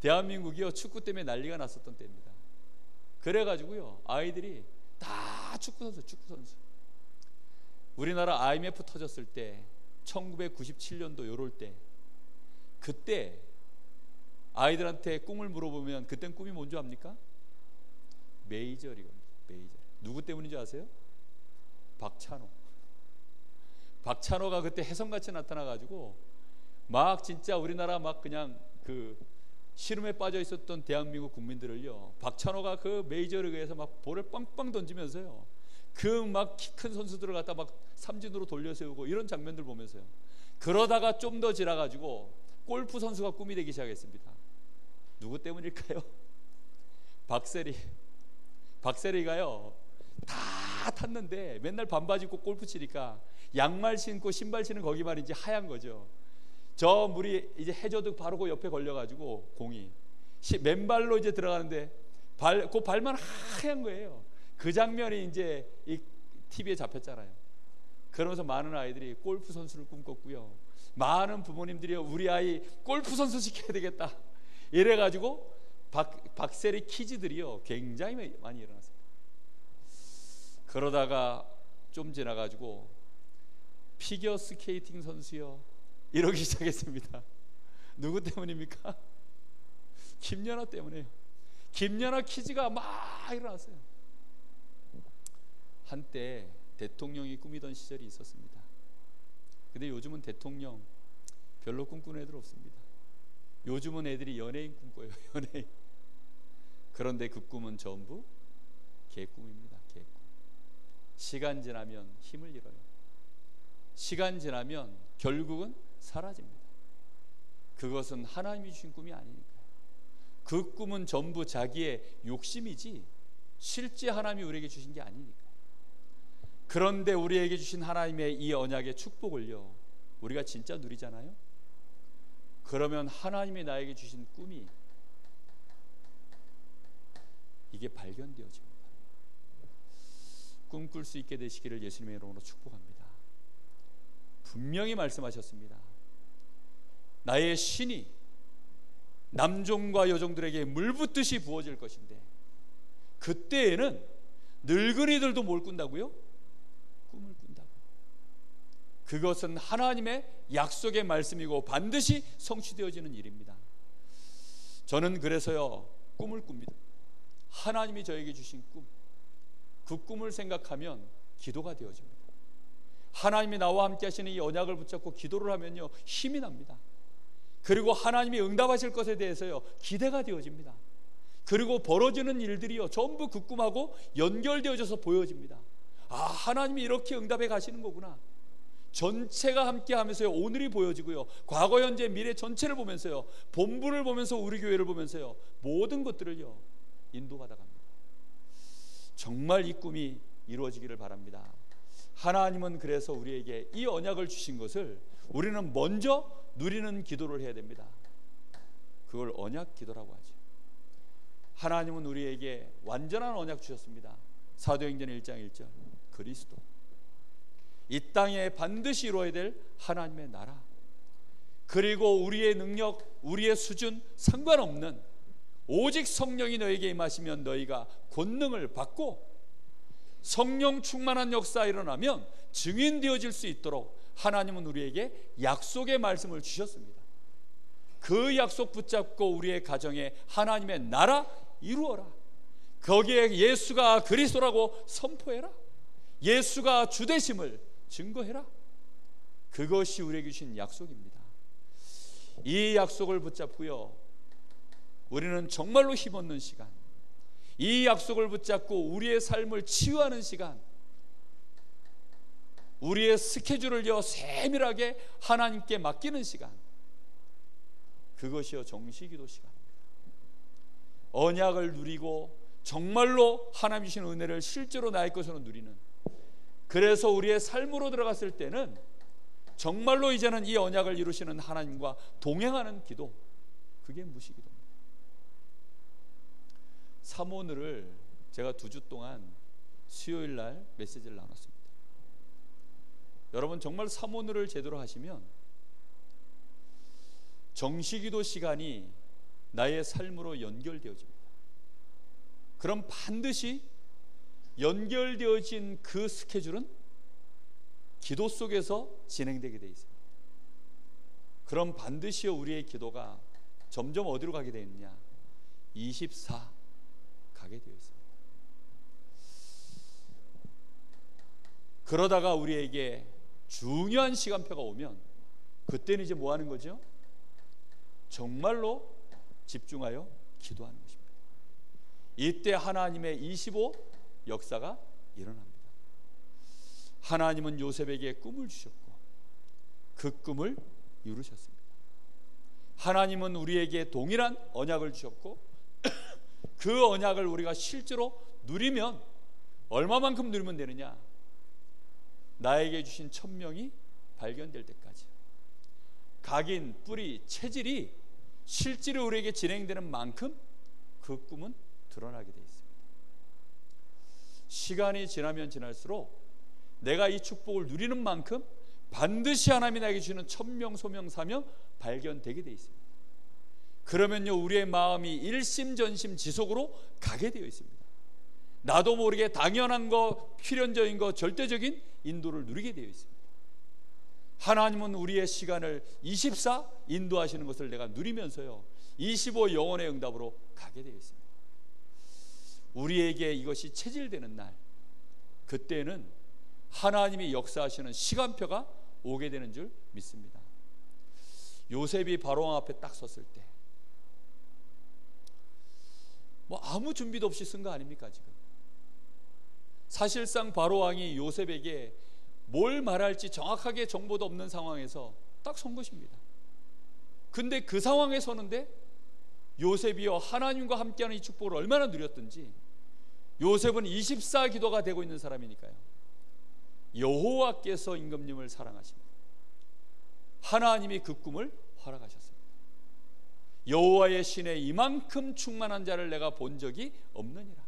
대한민국이요, 축구 때문에 난리가 났었던 때입니다. 그래가지고요, 아이들이 다 축구 선수. 우리나라 IMF 터졌을 때 1997년도 요럴 때, 그때 아이들한테 꿈을 물어보면 그땐 꿈이 뭔지 압니까? 메이저리그입니다. 메이저. 누구 때문인지 아세요? 박찬호가 그때 혜성같이 나타나가지고 막 진짜 우리나라 막 그냥 그 시름에 빠져 있었던 대한민국 국민들을요, 박찬호가 그 메이저리그에서 막 볼을 빵빵 던지면서요, 그 막 키 큰 선수들을 갖다 막 삼진으로 돌려세우고 이런 장면들 보면서요, 그러다가 좀 더 지나가지고 골프 선수가 꿈이 되기 시작했습니다. 누구 때문일까요? 박세리가요 다 탔는데 맨날 반바지 입고 골프 치니까 양말 신고 신발 신은 거기만 이제 하얀 거죠. 저 물이 이제 해저드 바로 그 옆에 걸려가지고 공이 맨발로 이제 들어가는데 발만 하얀 거예요. 그 장면이 이제 이 TV에 잡혔잖아요. 그러면서 많은 아이들이 골프 선수를 꿈꿨고요. 많은 부모님들이 우리 아이 골프 선수 시켜야 되겠다 이래가지고 박세리 키즈들이요 굉장히 많이 일어났어요. 그러다가 좀 지나가지고 피겨 스케이팅 선수요 이러기 시작했습니다. 누구 때문입니까? 김연아 때문에요. 김연아 키즈가 막 일어났어요. 한때 대통령이 꿈이던 시절이 있었습니다. 근데 요즘은 대통령 별로 꿈꾸는 애들 없습니다. 요즘은 애들이 연예인 꿈꿔요. 연예인. 그런데 그 꿈은 전부 개꿈입니다. 개꿈. 시간 지나면 힘을 잃어요. 시간 지나면 결국은 사라집니다. 그것은 하나님이 주신 꿈이 아니니까요. 그 꿈은 전부 자기의 욕심이지 실제 하나님이 우리에게 주신 게 아니니까요. 그런데 우리에게 주신 하나님의 이 언약의 축복을요 우리가 진짜 누리잖아요. 그러면 하나님이 나에게 주신 꿈이 이게 발견되어집니다. 꿈꿀 수 있게 되시기를 예수님의 이름으로 축복합니다. 분명히 말씀하셨습니다. 나의 신이 남종과 여종들에게 물붓듯이 부어질 것인데 그때에는 늙은이들도 뭘 꾼다고요? 꿈을 꾼다고. 그것은 하나님의 약속의 말씀이고 반드시 성취되어지는 일입니다. 저는 그래서요 꿈을 꿉니다. 하나님이 저에게 주신 꿈, 그 꿈을 생각하면 기도가 되어집니다. 하나님이 나와 함께 하시는 이 언약을 붙잡고 기도를 하면요 힘이 납니다. 그리고 하나님이 응답하실 것에 대해서요 기대가 되어집니다. 그리고 벌어지는 일들이요 전부 그 꿈하고 연결되어져서 보여집니다. 아, 하나님이 이렇게 응답해 가시는 거구나. 전체가 함께 하면서요 오늘이 보여지고요 과거 현재 미래 전체를 보면서요 본부를 보면서 우리 교회를 보면서요 모든 것들을요 인도받아 갑니다. 정말 이 꿈이 이루어지기를 바랍니다. 하나님은 그래서 우리에게 이 언약을 주신 것을 우리는 먼저 누리는 기도를 해야 됩니다. 그걸 언약 기도라고 하죠. 하나님은 우리에게 완전한 언약 주셨습니다. 사도행전 1장 1절 그리스도, 이 땅에 반드시 이루어야 될 하나님의 나라, 그리고 우리의 능력, 우리의 수준 상관없는 오직 성령이 너에게 임하시면 너희가 권능을 받고 성령 충만한 역사가 일어나면 증인되어질 수 있도록 하나님은 우리에게 약속의 말씀을 주셨습니다. 그 약속 붙잡고 우리의 가정에 하나님의 나라 이루어라. 거기에 예수가 그리스도라고 선포해라. 예수가 주되심을 증거해라. 그것이 우리에게 주신 약속입니다. 이 약속을 붙잡고요 우리는 정말로 힘없는 시간, 이 약속을 붙잡고 우리의 삶을 치유하는 시간, 우리의 스케줄을요 세밀하게 하나님께 맡기는 시간, 그것이요 정시기도 시간입니다. 언약을 누리고 정말로 하나님 주신 은혜를 실제로 나의 것으로 누리는, 그래서 우리의 삶으로 들어갔을 때는 정말로 이제는 이 언약을 이루시는 하나님과 동행하는 기도, 그게 무시기도입니다. 사모늘을 제가 2주 동안 수요일 날 메시지를 나눴습니다. 여러분 정말 사모늘을 제대로 하시면 정시기도 시간이 나의 삶으로 연결되어집니다. 그럼 반드시 연결되어진 그 스케줄은 기도 속에서 진행되게 되어 있습니다. 그럼 반드시 우리의 기도가 점점 어디로 가게 되어 있느냐? 24 가게 되어 있습니다. 그러다가 우리에게 중요한 시간표가 오면 그때는 이제 뭐 하는 거죠? 정말로 집중하여 기도하는 것입니다. 이때 하나님의 25 역사가 일어납니다. 하나님은 요셉에게 꿈을 주셨고 그 꿈을 이루셨습니다. 하나님은 우리에게 동일한 언약을 주셨고 그 언약을 우리가 실제로 누리면 얼마만큼 누리면 되느냐? 나에게 주신 천명이 발견될 때까지, 각인, 뿌리, 체질이 실제로 우리에게 진행되는 만큼 그 꿈은 드러나게 되어 있습니다. 시간이 지나면 지날수록 내가 이 축복을 누리는 만큼 반드시 하나님이 나에게 주는 천명 소명 사명 발견되게 되어 있습니다. 그러면요, 우리의 마음이 일심전심 지속으로 가게 되어 있습니다. 나도 모르게 당연한 거, 필연적인 거, 절대적인 인도를 누리게 되어 있습니다. 하나님은 우리의 시간을 24 인도하시는 것을 내가 누리면서요, 25 영혼의 응답으로 가게 되어 있습니다. 우리에게 이것이 체질되는 날, 그때는 하나님이 역사하시는 시간표가 오게 되는 줄 믿습니다. 요셉이 바로왕 앞에 딱 섰을 때 아무 준비도 없이 쓴 거 아닙니까? 지금 사실상 바로왕이 요셉에게 뭘 말할지 정확하게 정보도 없는 상황에서 딱 선 것입니다. 근데 그 상황에 서는데 요셉이요, 하나님과 함께하는 이 축복을 얼마나 누렸든지, 요셉은 24 기도가 되고 있는 사람이니까요, 여호와께서 임금님을 사랑하시고 하나님이 그 꿈을 허락하셨습니다. 여호와의 신에 이만큼 충만한 자를 내가 본 적이 없느니라.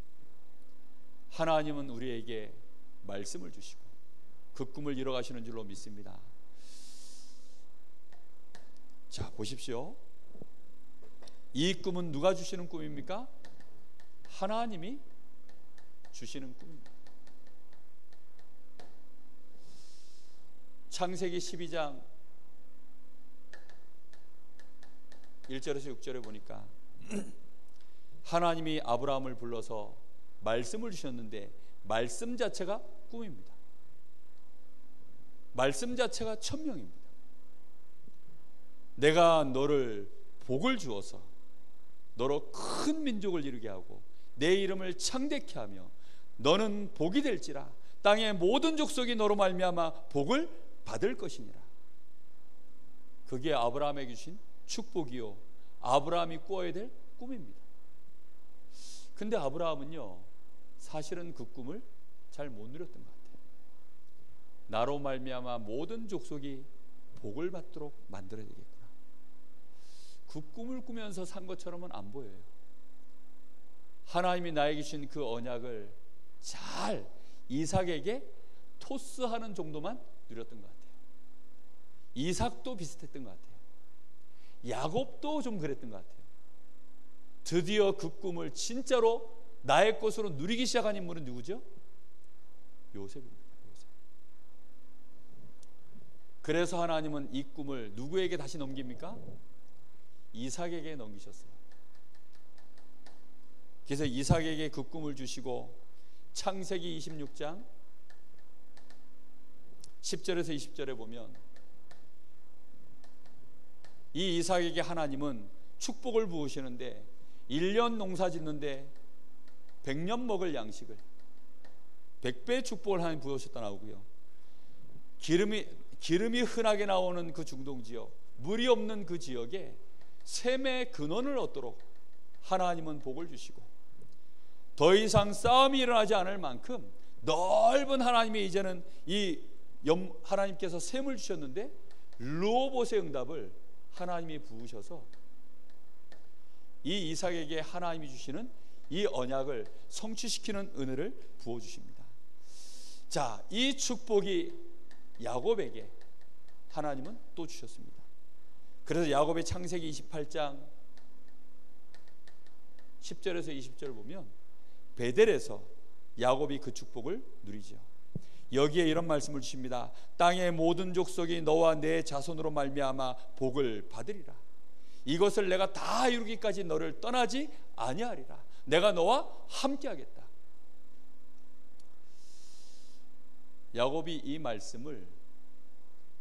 하나님은 우리에게 말씀을 주시고 그 꿈을 이뤄가시는 줄로 믿습니다. 자, 보십시오. 이 꿈은 누가 주시는 꿈입니까? 하나님이 주시는 꿈입니다. 창세기 12장 1절에서 6절에 보니까 하나님이 아브라함을 불러서 말씀을 주셨는데 말씀 자체가 꿈입니다. 말씀 자체가 천명입니다. 내가 너를 복을 주어서 너로 큰 민족을 이루게 하고 내 이름을 창대케 하며 너는 복이 될지라 땅의 모든 족속이 너로 말미암아 복을 받을 것이니라. 그게 아브라함에게 주신 축복이요, 아브라함이 꾸어야 될 꿈입니다. 근데 아브라함은요, 사실은 그 꿈을 잘 못 누렸던 것 같아요. 나로 말미암아 모든 족속이 복을 받도록 만들어야 되겠구나. 그 꿈을 꾸면서 산 것처럼은 안 보여요. 하나님이 나에게 주신 그 언약을 잘 이삭에게 토스하는 정도만 누렸던 것 같아요. 이삭도 비슷했던 것 같아요. 야곱도 좀 그랬던 것 같아요. 드디어 그 꿈을 진짜로 나의 것으로 누리기 시작한 인물은 누구죠? 요셉입니다. 요셉. 그래서 하나님은 이 꿈을 누구에게 다시 넘깁니까? 이삭에게 넘기셨어요. 그래서 이삭에게 그 꿈을 주시고 창세기 26장 10절에서 20절에 보면 이 이삭에게 하나님은 축복을 부으시는데 1년 농사 짓는데 100년 먹을 양식을 100배의 축복을 하나님 부으셨다 나오고요, 기름이 흔하게 나오는 그 중동 지역, 물이 없는 그 지역에 샘의 근원을 얻도록 하나님은 복을 주시고 더 이상 싸움이 일어나지 않을 만큼 넓은 하나님의 이제는 하나님께서 샘을 주셨는데 르호봇의 응답을 하나님이 부으셔서 이 이삭에게 하나님이 주시는 이 언약을 성취시키는 은혜를 부어주십니다. 자, 이 축복이 야곱에게 하나님은 또 주셨습니다. 그래서 야곱의 창세기 28장 10절에서 20절을 보면 베델에서 야곱이 그 축복을 누리죠. 여기에 이런 말씀을 주십니다. 땅의 모든 족속이 너와 내 자손으로 말미암아 복을 받으리라. 이것을 내가 다 이루기까지 너를 떠나지 아니하리라. 내가 너와 함께하겠다. 야곱이 이 말씀을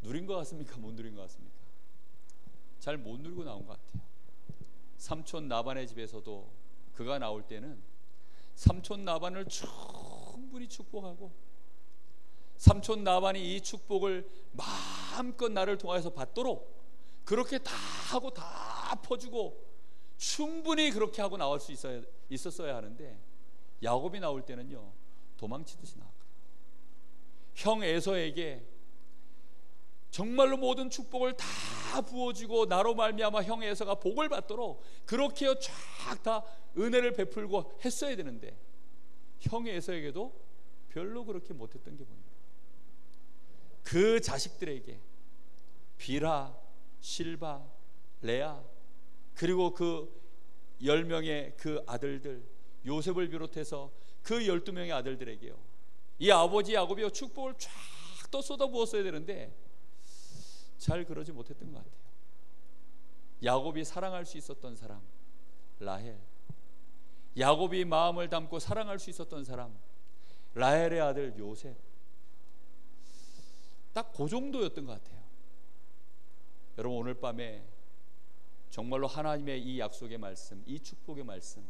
누린 것 같습니까? 못 누린 것 같습니까? 잘 못 누리고 나온 것 같아요. 삼촌 라반의 집에서도 그가 나올 때는 삼촌 라반을 충분히 축복하고 삼촌 라반이 이 축복을 마음껏 나를 통해서 받도록 그렇게 다 하고 다 퍼주고 충분히 그렇게 하고 나올 수 있었어야 하는데 야곱이 나올 때는요, 도망치듯이 나왔거든요. 형 에서에게 정말로 모든 축복을 다 부어주고 나로 말미암아 형 에서가 복을 받도록 그렇게 쫙 다 은혜를 베풀고 했어야 되는데 형 에서에게도 별로 그렇게 못했던 게 보입니다. 그 자식들에게 빌하, 실바, 레아, 그리고 그 10명의 그 아들들, 요셉을 비롯해서 그 12명의 아들들에게요, 이 아버지 야곱이요 축복을 쫙 또 쏟아부었어야 되는데 잘 그러지 못했던 것 같아요. 야곱이 사랑할 수 있었던 사람 라헬, 야곱이 마음을 담고 사랑할 수 있었던 사람 라헬의 아들 요셉, 딱 그 정도였던 것 같아요. 여러분, 오늘 밤에 정말로 하나님의 이 약속의 말씀, 이 축복의 말씀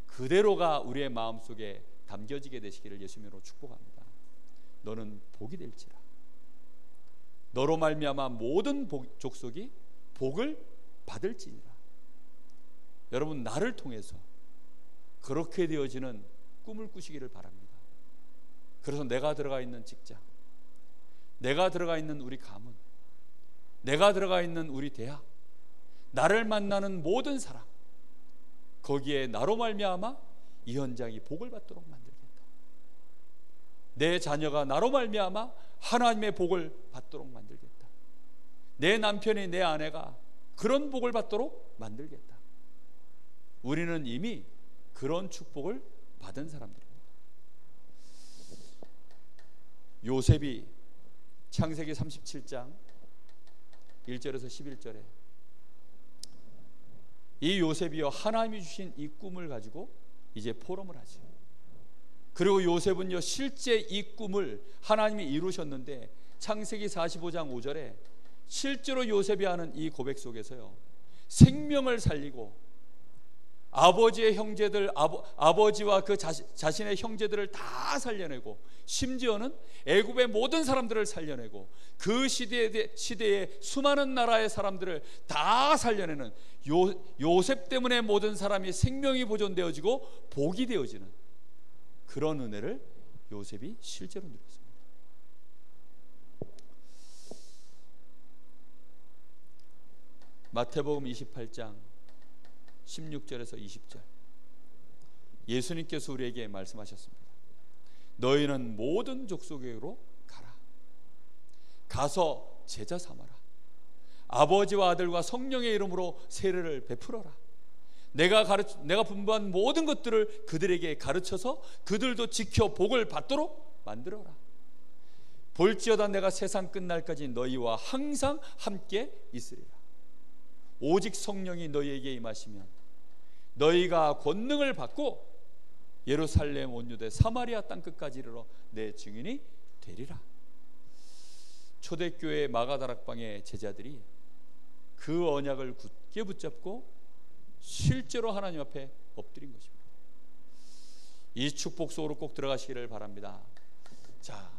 그대로가 우리의 마음속에 담겨지게 되시기를 예수님으로 축복합니다. 너는 복이 될지라. 너로 말미암아 모든 족속이 복을 받을지니라. 여러분, 나를 통해서 그렇게 되어지는 꿈을 꾸시기를 바랍니다. 그래서 내가 들어가 있는 직장, 내가 들어가 있는 우리 가문, 내가 들어가 있는 우리 대학, 나를 만나는 모든 사람, 거기에 나로 말미암아 이 현장이 복을 받도록 만들겠다. 내 자녀가 나로 말미암아 하나님의 복을 받도록 만들겠다. 내 남편이, 내 아내가 그런 복을 받도록 만들겠다. 우리는 이미 그런 축복을 받은 사람들입니다. 요셉이 창세기 37장 1절에서 11절에 이 요셉이요 하나님이 주신 이 꿈을 가지고 이제 포럼을 하죠. 그리고 요셉은요 실제 이 꿈을 하나님이 이루셨는데 창세기 45장 5절에 실제로 요셉이 하는 이 고백 속에서요 생명을 살리고 아버지의 형제들, 아버지와 그 자신의 형제들을 다 살려내고 심지어는 애굽의 모든 사람들을 살려내고 그 시대의 수많은 나라의 사람들을 다 살려내는 요셉 때문에 모든 사람이 생명이 보존되어지고 복이 되어지는 그런 은혜를 요셉이 실제로 누렸습니다. 마태복음 28장 16절에서 20절 예수님께서 우리에게 말씀하셨습니다. 너희는 모든 족속에로 가라. 가서 제자 삼아라. 아버지와 아들과 성령의 이름으로 세례를 베풀어라. 내가 분부한 모든 것들을 그들에게 가르쳐서 그들도 지켜 복을 받도록 만들어라. 볼지어다 내가 세상 끝날까지 너희와 항상 함께 있으리라. 오직 성령이 너희에게 임하시면 너희가 권능을 받고 예루살렘 온 유대 사마리아 땅끝까지 이르러 내 증인이 되리라. 초대교회 마가다락방의 제자들이 그 언약을 굳게 붙잡고 실제로 하나님 앞에 엎드린 것입니다. 이 축복 속으로 꼭 들어가시기를 바랍니다. 자,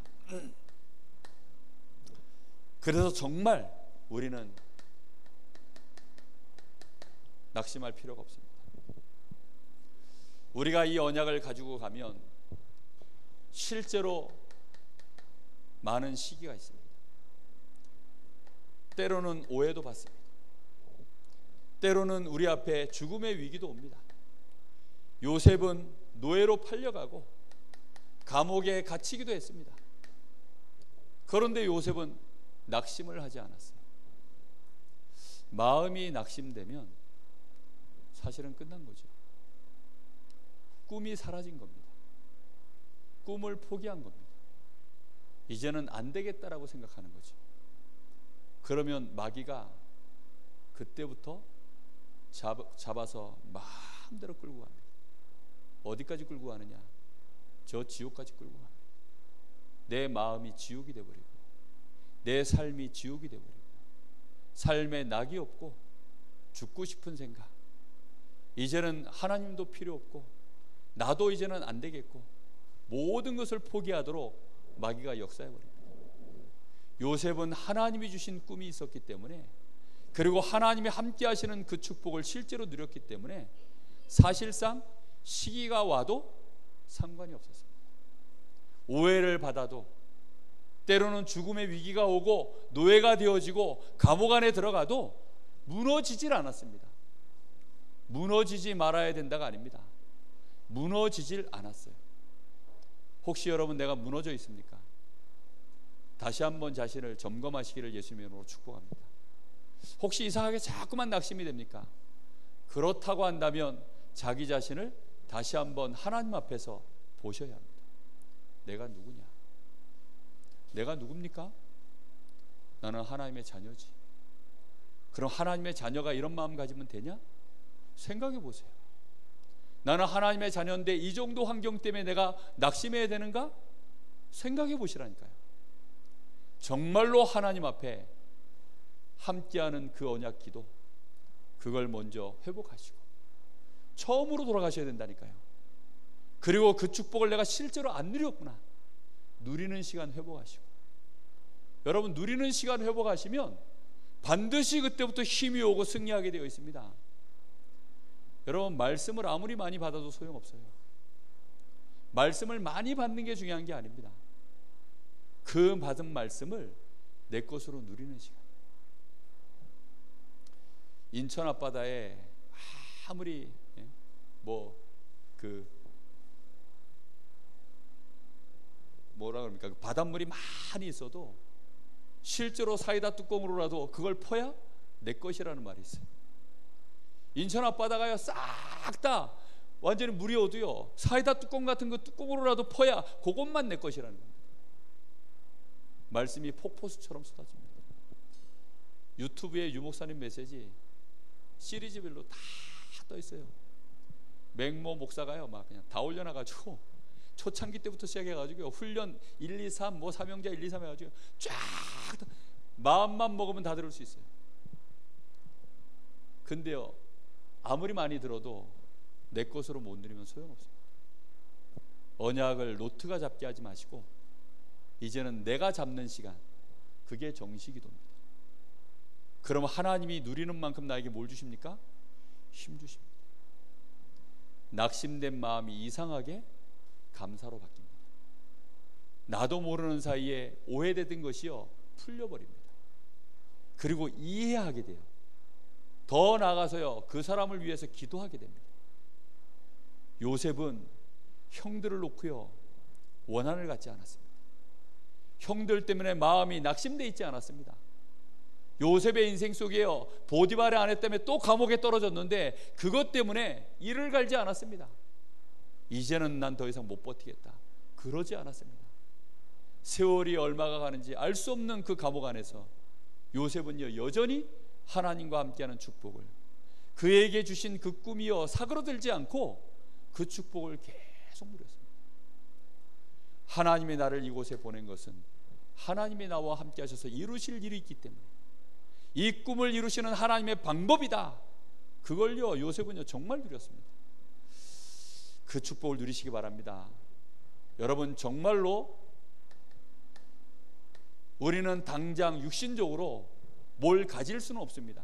그래서 정말 우리는 낙심할 필요가 없습니다. 우리가 이 언약을 가지고 가면 실제로 많은 시기가 있습니다. 때로는 오해도 받습니다. 때로는 우리 앞에 죽음의 위기도 옵니다. 요셉은 노예로 팔려가고 감옥에 갇히기도 했습니다. 그런데 요셉은 낙심을 하지 않았어요. 마음이 낙심되면 사실은 끝난 거죠. 꿈이 사라진 겁니다. 꿈을 포기한 겁니다. 이제는 안 되겠다라고 생각하는 거죠. 그러면 마귀가 그때부터 잡아서 마음대로 끌고 갑니다. 어디까지 끌고 가느냐? 저 지옥까지 끌고 갑니다. 내 마음이 지옥이 되어버리고 내 삶이 지옥이 되어버리고 삶에 낙이 없고 죽고 싶은 생각, 이제는 하나님도 필요 없고 나도 이제는 안 되겠고 모든 것을 포기하도록 마귀가 역사해버립니다. 요셉은 하나님이 주신 꿈이 있었기 때문에, 그리고 하나님이 함께 하시는 그 축복을 실제로 누렸기 때문에 사실상 시기가 와도 상관이 없었습니다. 오해를 받아도, 때로는 죽음의 위기가 오고 노예가 되어지고 감옥 안에 들어가도 무너지질 않았습니다. 무너지지 말아야 된다가 아닙니다. 무너지질 않았어요. 혹시 여러분 내가 무너져 있습니까? 다시 한번 자신을 점검하시기를 예수님의 이름으로 축복합니다. 혹시 이상하게 자꾸만 낙심이 됩니까? 그렇다고 한다면 자기 자신을 다시 한번 하나님 앞에서 보셔야 합니다. 내가 누구냐? 내가 누굽니까? 나는 하나님의 자녀지. 그럼 하나님의 자녀가 이런 마음 가지면 되냐? 생각해 보세요. 나는 하나님의 자녀인데 이 정도 환경 때문에 내가 낙심해야 되는가? 생각해 보시라니까요. 정말로 하나님 앞에 함께하는 그 언약 기도, 그걸 먼저 회복하시고 처음으로 돌아가셔야 된다니까요. 그리고 그 축복을 내가 실제로 안 누렸구나, 누리는 시간 회복하시고. 여러분, 누리는 시간 회복하시면 반드시 그때부터 힘이 오고 승리하게 되어 있습니다. 여러분, 말씀을 아무리 많이 받아도 소용없어요. 말씀을 많이 받는 게 중요한 게 아닙니다. 그 받은 말씀을 내 것으로 누리는 시간. 인천 앞바다에 아무리 뭐라 그럽니까? 바닷물이 많이 있어도 실제로 사이다 뚜껑으로라도 그걸 퍼야 내 것이라는 말이 있어요. 인천 앞바다가요, 싹 다 완전히 물이 어두요, 사이다 뚜껑 같은 그 뚜껑으로라도 퍼야 그것만 내 것이라는 겁니다. 말씀이 폭포수처럼 쏟아집니다. 유튜브에 유목사님 메시지 시리즈별로 다 떠 있어요. 맹모 목사가요, 막 그냥 다 올려놔가지고 초창기 때부터 시작해가지고 훈련 1, 2, 3 사명자 1, 2, 3 해가지고 쫙 마음만 먹으면 다 들을 수 있어요. 근데요, 아무리 많이 들어도 내 것으로 못 누리면 소용없어요. 언약을 노트가 잡게 하지 마시고 이제는 내가 잡는 시간, 그게 정식기도입니다. 그럼 하나님이 누리는 만큼 나에게 뭘 주십니까? 힘 주십니다. 낙심된 마음이 이상하게 감사로 바뀝니다. 나도 모르는 사이에 오해되던 것이요, 풀려버립니다. 그리고 이해하게 돼요. 더 나아가서요, 그 사람을 위해서 기도하게 됩니다. 요셉은 형들을 놓고요 원한을 갖지 않았습니다. 형들 때문에 마음이 낙심되어 있지 않았습니다. 요셉의 인생 속에요, 보디발의 아내 때문에 또 감옥에 떨어졌는데 그것 때문에 이를 갈지 않았습니다. 이제는 난 더 이상 못 버티겠다, 그러지 않았습니다. 세월이 얼마가 가는지 알 수 없는 그 감옥 안에서 요셉은요, 여전히 하나님과 함께하는 축복을, 그에게 주신 그 꿈이요 사그러들지 않고 그 축복을 계속 누렸습니다. 하나님이 나를 이곳에 보낸 것은 하나님이 나와 함께 하셔서 이루실 일이 있기 때문에, 이 꿈을 이루시는 하나님의 방법이다, 그걸요 요셉은요 정말 누렸습니다. 그 축복을 누리시기 바랍니다. 여러분, 정말로 우리는 당장 육신적으로 뭘 가질 수는 없습니다.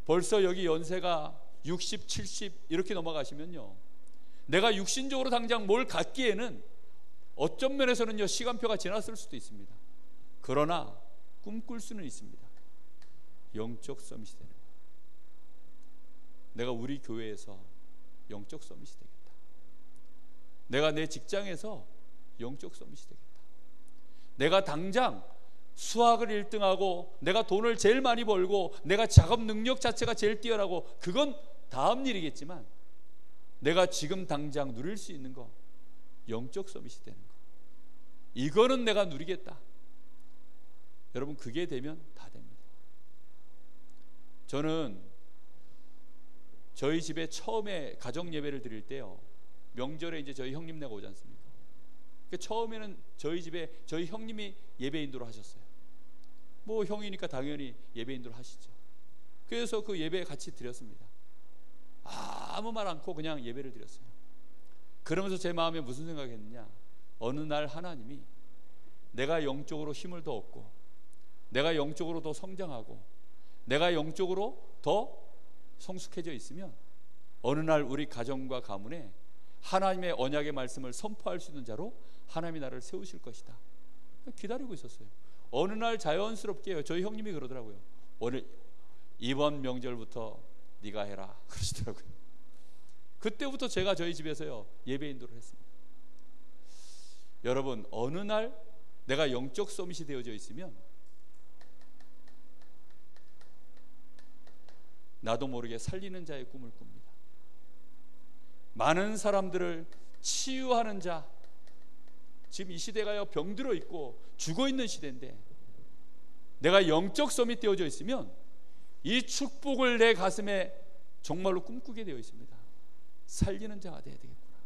벌써 여기 연세가 60, 70 이렇게 넘어가시면요, 내가 육신적으로 당장 뭘 갖기에는 어떤 면에서는요 시간표가 지났을 수도 있습니다. 그러나 꿈꿀 수는 있습니다. 영적 서밋이 되는 거예요. 내가 우리 교회에서 영적 서밋이 되겠다. 내가 내 직장에서 영적 서밋이 되겠다. 내가 당장 수학을 1등하고 내가 돈을 제일 많이 벌고 내가 작업 능력 자체가 제일 뛰어나고, 그건 다음 일이겠지만 내가 지금 당장 누릴 수 있는 거, 영적 서밋이 되는 거, 이거는 내가 누리겠다. 여러분, 그게 되면 다 됩니다. 저는 저희 집에 처음에 가정 예배를 드릴 때요, 명절에 이제 저희 형님네가 오지 않습니까? 처음에는 저희 집에 저희 형님이 예배 인도를 하셨어요. 뭐 형이니까 당연히 예배 인도를 하시죠. 그래서 그 예배 같이 드렸습니다. 아무 말 않고 그냥 예배를 드렸어요. 그러면서 제 마음에 무슨 생각이 했느냐, 어느 날 하나님이 내가 영적으로 힘을 더 얻고, 내가 영적으로 더 성장하고, 내가 영적으로 더 성숙해져 있으면 어느 날 우리 가정과 가문에 하나님의 언약의 말씀을 선포할 수 있는 자로 하나님이 나를 세우실 것이다. 기다리고 있었어요. 어느 날 자연스럽게 저희 형님이 그러더라고요. 오늘 이번 명절부터 네가 해라, 그러시더라고요. 그때부터 제가 저희 집에서요 예배 인도를 했습니다. 여러분, 어느 날 내가 영적 서밋이 되어져 있으면 나도 모르게 살리는 자의 꿈을 꿉니다. 많은 사람들을 치유하는 자, 지금 이 시대가요 병들어 있고 죽어 있는 시대인데 내가 영적 서밋 되어져 있으면 이 축복을 내 가슴에 정말로 꿈꾸게 되어 있습니다. 살리는 자가 되어야 되겠구나.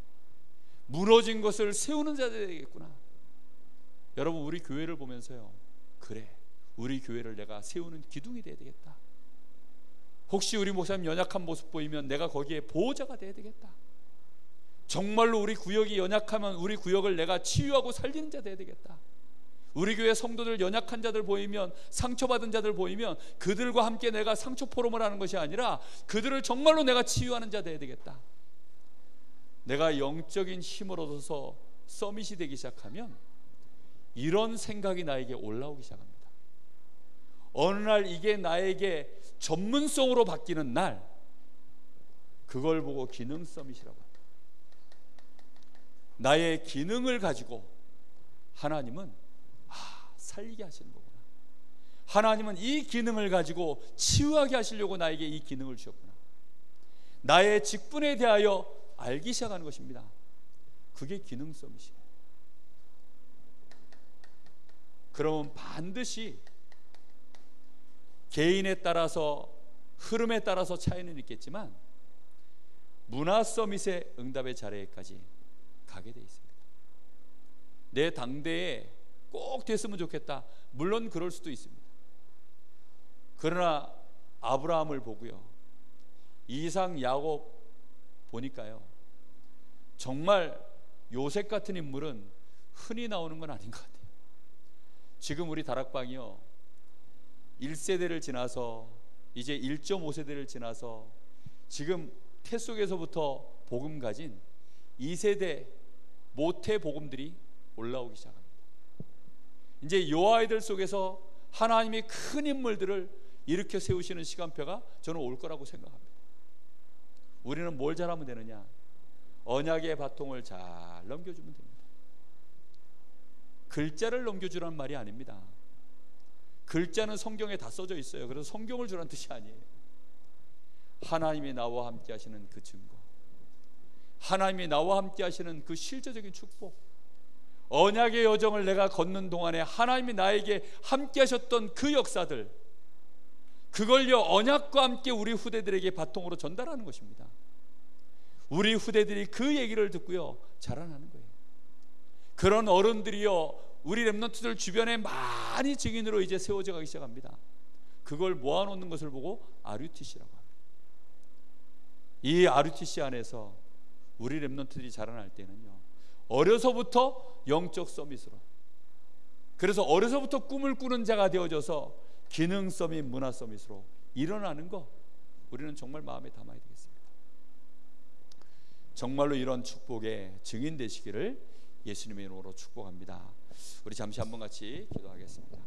무너진 것을 세우는 자가 되어야 되겠구나. 여러분, 우리 교회를 보면서요, 그래, 우리 교회를 내가 세우는 기둥이 되어야 되겠다. 혹시 우리 목사님 연약한 모습 보이면 내가 거기에 보호자가 되어야 되겠다. 정말로 우리 구역이 연약하면 우리 구역을 내가 치유하고 살리는 자 되어야 되겠다. 우리 교회 성도들 연약한 자들 보이면, 상처받은 자들 보이면 그들과 함께 내가 상처 포럼을 하는 것이 아니라 그들을 정말로 내가 치유하는 자 되어야 되겠다. 내가 영적인 힘을 얻어서 서밋이 되기 시작하면 이런 생각이 나에게 올라오기 시작합니다. 어느 날 이게 나에게 전문성으로 바뀌는 날, 그걸 보고 기능 서밋이라고 합니다. 나의 기능을 가지고 하나님은 살리게 하시는 거구나. 하나님은 이 기능을 가지고 치유하게 하시려고 나에게 이 기능을 주셨구나. 나의 직분에 대하여 알기 시작하는 것입니다. 그게 기능 서밋이에요. 그러면 반드시 개인에 따라서, 흐름에 따라서 차이는 있겠지만 문화 서밋의 응답의 자리에까지 가게 돼 있습니다. 내 당대에 꼭 됐으면 좋겠다. 물론 그럴 수도 있습니다. 그러나 아브라함을 보고요, 이삭, 야곱 보니까요, 정말 요셉 같은 인물은 흔히 나오는 건 아닌 것 같아요. 지금 우리 다락방이요, 1세대를 지나서 이제 1.5세대를 지나서 지금 태 속에서부터 복음 가진 2세대 모태 복음들이 올라오기 시작합니다. 이제 요 아이들 속에서 하나님이 큰 인물들을 일으켜 세우시는 시간표가 저는 올 거라고 생각합니다. 우리는 뭘 잘하면 되느냐? 언약의 바통을 잘 넘겨주면 됩니다. 글자를 넘겨주라는 말이 아닙니다. 글자는 성경에 다 써져 있어요. 그래서 성경을 주라는 뜻이 아니에요. 하나님이 나와 함께 하시는 그 증거, 하나님이 나와 함께 하시는 그 실제적인 축복, 언약의 여정을 내가 걷는 동안에 하나님이 나에게 함께 하셨던 그 역사들, 그걸요 언약과 함께 우리 후대들에게 바통으로 전달하는 것입니다. 우리 후대들이 그 얘기를 듣고요 자라나는 거예요. 그런 어른들이요 우리 렘넌트들 주변에 많이 증인으로 이제 세워져 가기 시작합니다. 그걸 모아놓는 것을 보고 RUTC라고 합니다. 이 RUTC 안에서 우리 렘넌트들이 자라날 때는요, 어려서부터 영적 서밋으로, 그래서 어려서부터 꿈을 꾸는 자가 되어져서 기능 서밋, 문화 서밋으로 일어나는 거, 우리는 정말 마음에 담아야 되겠습니다. 정말로 이런 축복의 증인 되시기를 예수님의 이름으로 축복합니다. 우리 잠시 한번 같이 기도하겠습니다.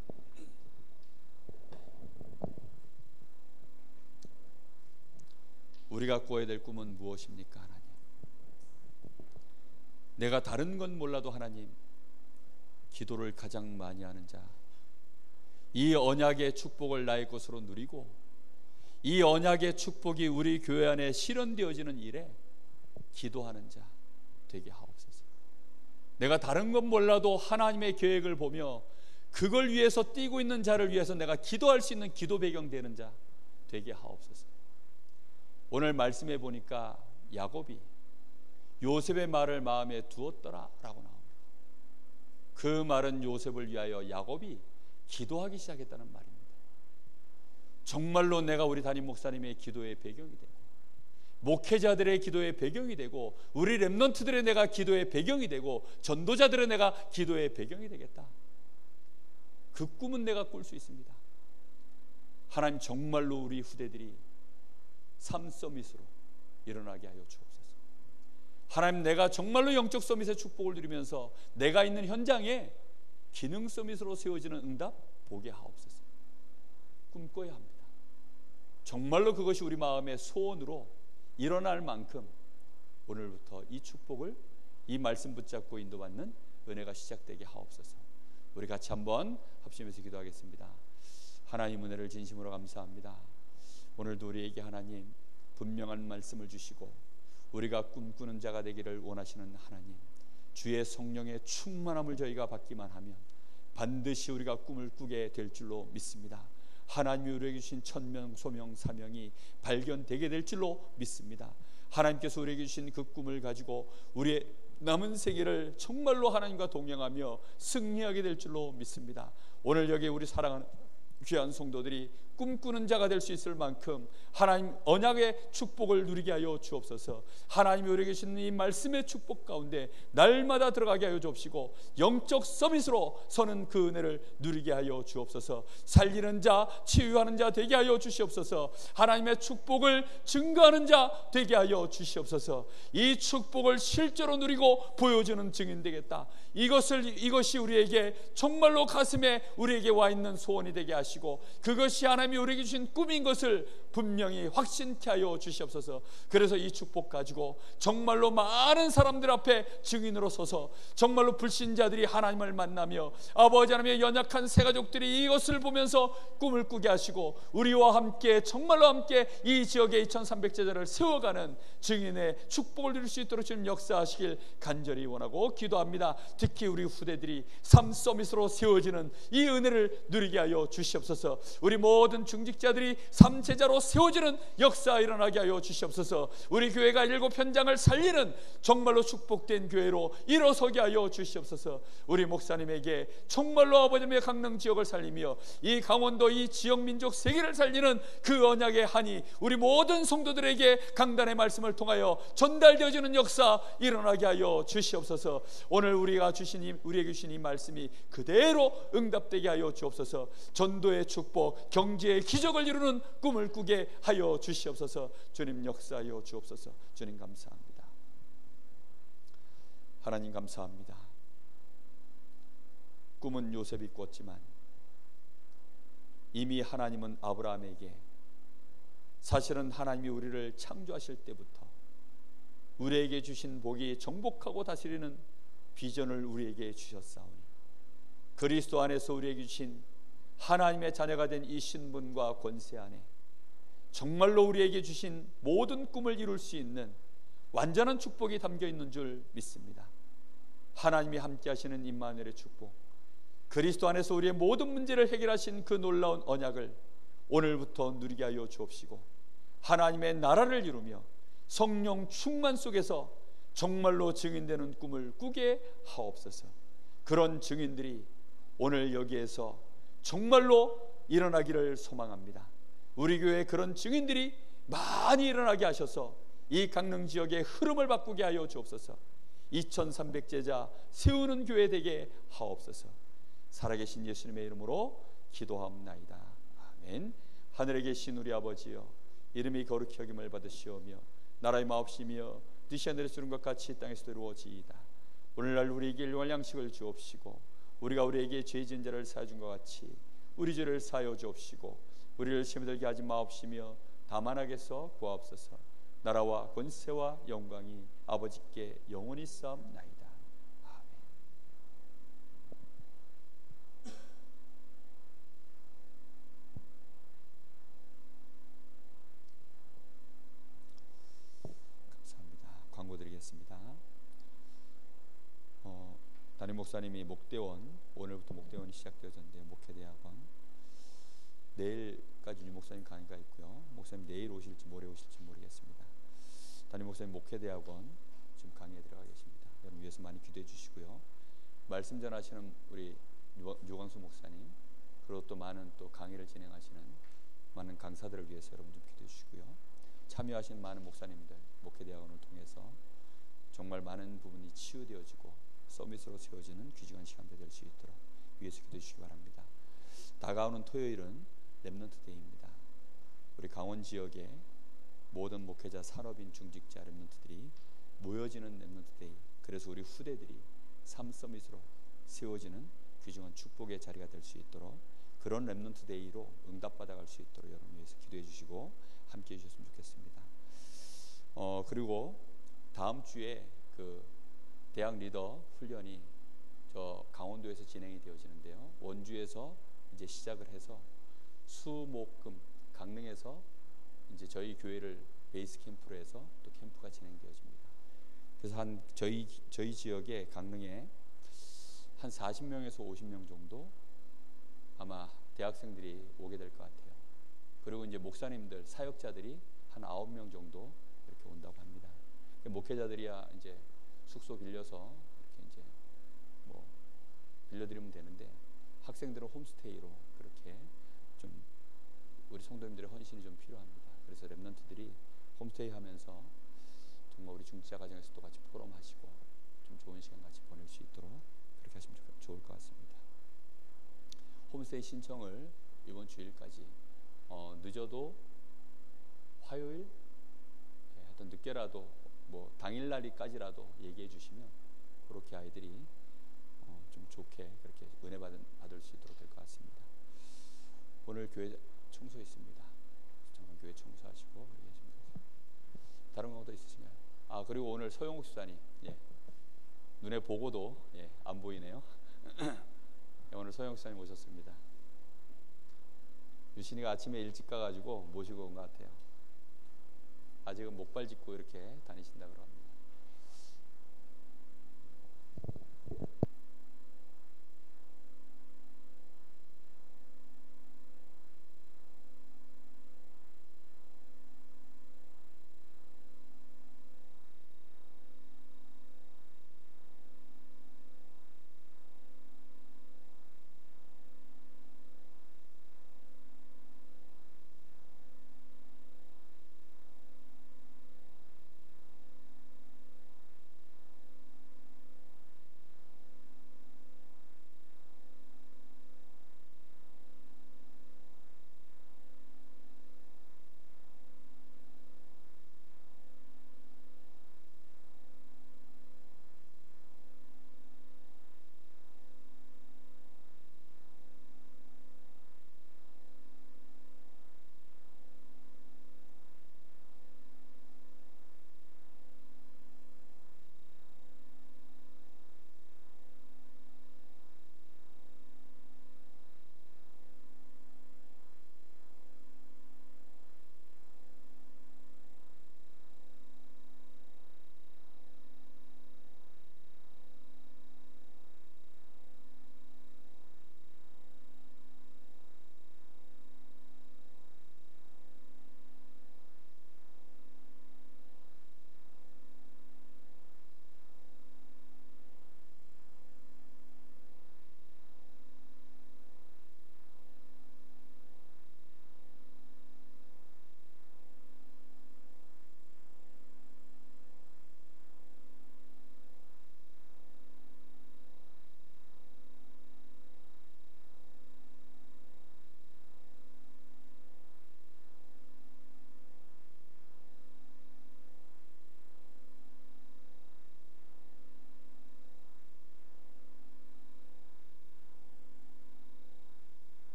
우리가 꾸어야 될 꿈은 무엇입니까? 하나님, 내가 다른 건 몰라도 하나님, 기도를 가장 많이 하는 자, 이 언약의 축복을 나의 것으로 누리고 이 언약의 축복이 우리 교회 안에 실현되어지는 일에 기도하는 자 되게 하옵소서. 내가 다른 건 몰라도 하나님의 계획을 보며 그걸 위해서 뛰고 있는 자를 위해서 내가 기도할 수 있는 기도 배경 되는 자 되게 하옵소서. 오늘 말씀해 보니까 야곱이 요셉의 말을 마음에 두었더라 라고 나옵니다. 그 말은 요셉을 위하여 야곱이 기도하기 시작했다는 말입니다. 정말로 내가 우리 담임 목사님의 기도의 배경이 되고, 목회자들의 기도의 배경이 되고, 우리 렘넌트들의 내가 기도의 배경이 되고, 전도자들의 내가 기도의 배경이 되겠다. 그 꿈은 내가 꿀 수 있습니다. 하나님, 정말로 우리 후대들이 삶 서밋으로 일어나게 하여 주옵소서. 하나님, 내가 정말로 영적 서밋의 축복을 누리면서 내가 있는 현장에 기능 서밋으로 세워지는 응답 보게 하옵소서. 꿈꿔야 합니다. 정말로 그것이 우리 마음의 소원으로 일어날 만큼 오늘부터 이 축복을, 이 말씀 붙잡고 인도받는 은혜가 시작되게 하옵소서. 우리 같이 한번 합심해서 기도하겠습니다. 하나님 은혜를 진심으로 감사합니다. 오늘도 우리에게 하나님 분명한 말씀을 주시고 우리가 꿈꾸는 자가 되기를 원하시는 하나님, 주의 성령의 충만함을 저희가 받기만 하면 반드시 우리가 꿈을 꾸게 될 줄로 믿습니다. 하나님이 우리에게 주신 천명, 소명, 사명이 발견되게 될 줄로 믿습니다. 하나님께서 우리에게 주신 그 꿈을 가지고 우리의 남은 세계를 정말로 하나님과 동행하며 승리하게 될 줄로 믿습니다. 오늘 여기 우리 사랑하는 귀한 성도들이 꿈꾸는 자가 될 수 있을 만큼 하나님 언약의 축복을 누리게 하여 주옵소서. 하나님이 우리에게 주신 이 말씀의 축복 가운데 날마다 들어가게 하여 주옵시고 영적 서밋으로 서는 그 은혜를 누리게 하여 주옵소서. 살리는 자, 치유하는 자 되게 하여 주시옵소서. 하나님의 축복을 증거하는 자 되게 하여 주시옵소서. 이 축복을 실제로 누리고 보여주는 증인 되겠다. 이것이 우리에게 정말로 가슴에 우리에게 와 있는 소원이 되게 하시고 그것이 하나님이 우리에게 주신 꿈인 것을 분명히 확신케 하여 주시옵소서. 그래서 이 축복 가지고 정말로 많은 사람들 앞에 증인으로 서서 정말로 불신자들이 하나님을 만나며 아버지 하나님의 연약한 새 가족들이 이것을 보면서 꿈을 꾸게 하시고 우리와 함께 정말로 함께 이 지역의 2300제자를 세워가는 증인의 축복을 누릴 수 있도록 주님 역사하시길 간절히 원하고 기도합니다. 특히 우리 후대들이 삶 서밋으로 세워지는 이 은혜를 누리게 하여 주시옵소서. 우리 모든 중직자들이 삶제자로 세워지는 역사 일어나게 하여 주시옵소서. 우리 교회가 7현장을 살리는 정말로 축복된 교회로 일어서게 하여 주시옵소서. 우리 목사님에게 정말로 아버지의 강릉 지역을 살리며 이 강원도 이 지역 민족 세계를 살리는 그 언약의 한이 우리 모든 성도들에게 강단의 말씀을 통하여 전달되어지는 역사 일어나게 하여 주시옵소서. 오늘 우리에게 주신 이 말씀이 그대로 응답되게 하여 주옵소서. 전도의 축복, 경제의 기적을 이루는 꿈을 꾸게 하여 주시옵소서. 주님 역사하여 주옵소서. 주님 감사합니다. 하나님 감사합니다. 꿈은 요셉이 꿨지만 이미 하나님은 아브라함에게 사실은 하나님이 우리를 창조하실 때부터 우리에게 주신 복이 정복하고 다스리는 비전을 우리에게 주셨사오니 그리스도 안에서 우리에게 주신 하나님의 자녀가 된 이 신분과 권세 안에 정말로 우리에게 주신 모든 꿈을 이룰 수 있는 완전한 축복이 담겨 있는 줄 믿습니다. 하나님이 함께 하시는 임마누엘의 축복, 그리스도 안에서 우리의 모든 문제를 해결하신 그 놀라운 언약을 오늘부터 누리게 하여 주옵시고 하나님의 나라를 이루며 성령 충만 속에서 정말로 증인되는 꿈을 꾸게 하옵소서. 그런 증인들이 오늘 여기에서 정말로 일어나기를 소망합니다. 우리 교회에 그런 증인들이 많이 일어나게 하셔서 이 강릉 지역의 흐름을 바꾸게 하여 주옵소서. 2300제자 세우는 교회 되게 하옵소서. 살아계신 예수님의 이름으로 기도하옵나이다. 아멘. 하늘에 계신 우리 아버지여, 이름이 거룩히 여김을 받으시오며 나라의 마옵시며 뜻이 하늘에서 이룬 것 같이 땅에서도 이루어지이다. 오늘날 우리에게 일용할 양식을 주옵시고 우리가 우리에게 죄 지은 자를 사하여 준 것 같이 우리 죄를 사하여 주옵시고 우리를 시험에 들게 하지 마옵시며 다만 악에서 구하옵소서. 나라와 권세와 영광이 아버지께 영원히 싸움나이다. 아멘. 감사합니다. 광고 드리겠습니다. 담임 목사님이 목대원, 오늘부터 목대원이 시작되어졌는데 목회대학원 내일까지 목사님 강의가 있고요. 목사님 내일 오실지 모레 오실지 모르겠습니다. 담임 목사님 목회대학원 지금 강의에 들어가 계십니다. 여러분 위해서 많이 기도해 주시고요. 말씀 전하시는 우리 유광수 목사님, 그리고 또 많은 또 강의를 진행하시는 많은 강사들을 위해서 여러분 좀 기도해 주시고요. 참여하신 많은 목사님들 목회대학원을 통해서 정말 많은 부분이 치유되어지고 서밋으로 세워지는 귀중한 시간도 될 수 있도록 위해서 기도해 주시기 바랍니다. 다가오는 토요일은 렘넌트 데이입니다. 우리 강원 지역의 모든 목회자, 산업인, 중직자 렘넌트들이 모여지는 렘넌트 데이. 그래서 우리 후대들이 삶 서밋으로 세워지는 귀중한 축복의 자리가 될 수 있도록 그런 렘넌트 데이로 응답받아갈 수 있도록 여러분 위해서 기도해 주시고 함께 해주셨으면 좋겠습니다. 그리고 다음 주에 그 대학 리더 훈련이 저 강원도에서 진행이 되어지는데요. 원주에서 이제 시작을 해서 수목금 강릉에서 이제 저희 교회를 베이스 캠프로 해서 또 캠프가 진행되어집니다. 그래서 한 저희 지역에 강릉에 한 40명에서 50명 정도 아마 대학생들이 오게 될 것 같아요. 그리고 이제 목사님들, 사역자들이 한 9명 정도 이렇게 온다고 합니다. 목회자들이야 이제 숙소 빌려서 이렇게 이제 뭐 빌려드리면 되는데 학생들은 홈스테이로 그렇게 좀 우리 성도님들의 헌신이 좀 필요합니다. 그래서 렘넌트들이 홈스테이 하면서 정말 우리 중지자 가정에서도 같이 포럼하시고 좀 좋은 시간 같이 보낼 수 있도록 그렇게 하시면 좋을 것 같습니다. 홈스테이 신청을 이번 주일까지 늦어도 화요일 하여튼 늦게라도 뭐 당일날이까지라도 얘기해 주시면 그렇게 아이들이 좀 좋게 그렇게 은혜 받을 수 있도록 될 것 같습니다. 오늘 교회 청소 있습니다. 잠깐 교회 청소하시고 그렇게 하시면 되겠습니다. 다른 것도 있으신가요? 아 그리고 오늘 서영욱 수사님 눈에 보고도 안 보이네요. 오늘 서영욱 수사님 오셨습니다. 유신이가 아침에 일찍 가가지고 모시고 온 것 같아요. 아직은 목발 짚고 이렇게 다니신다 그럽니다.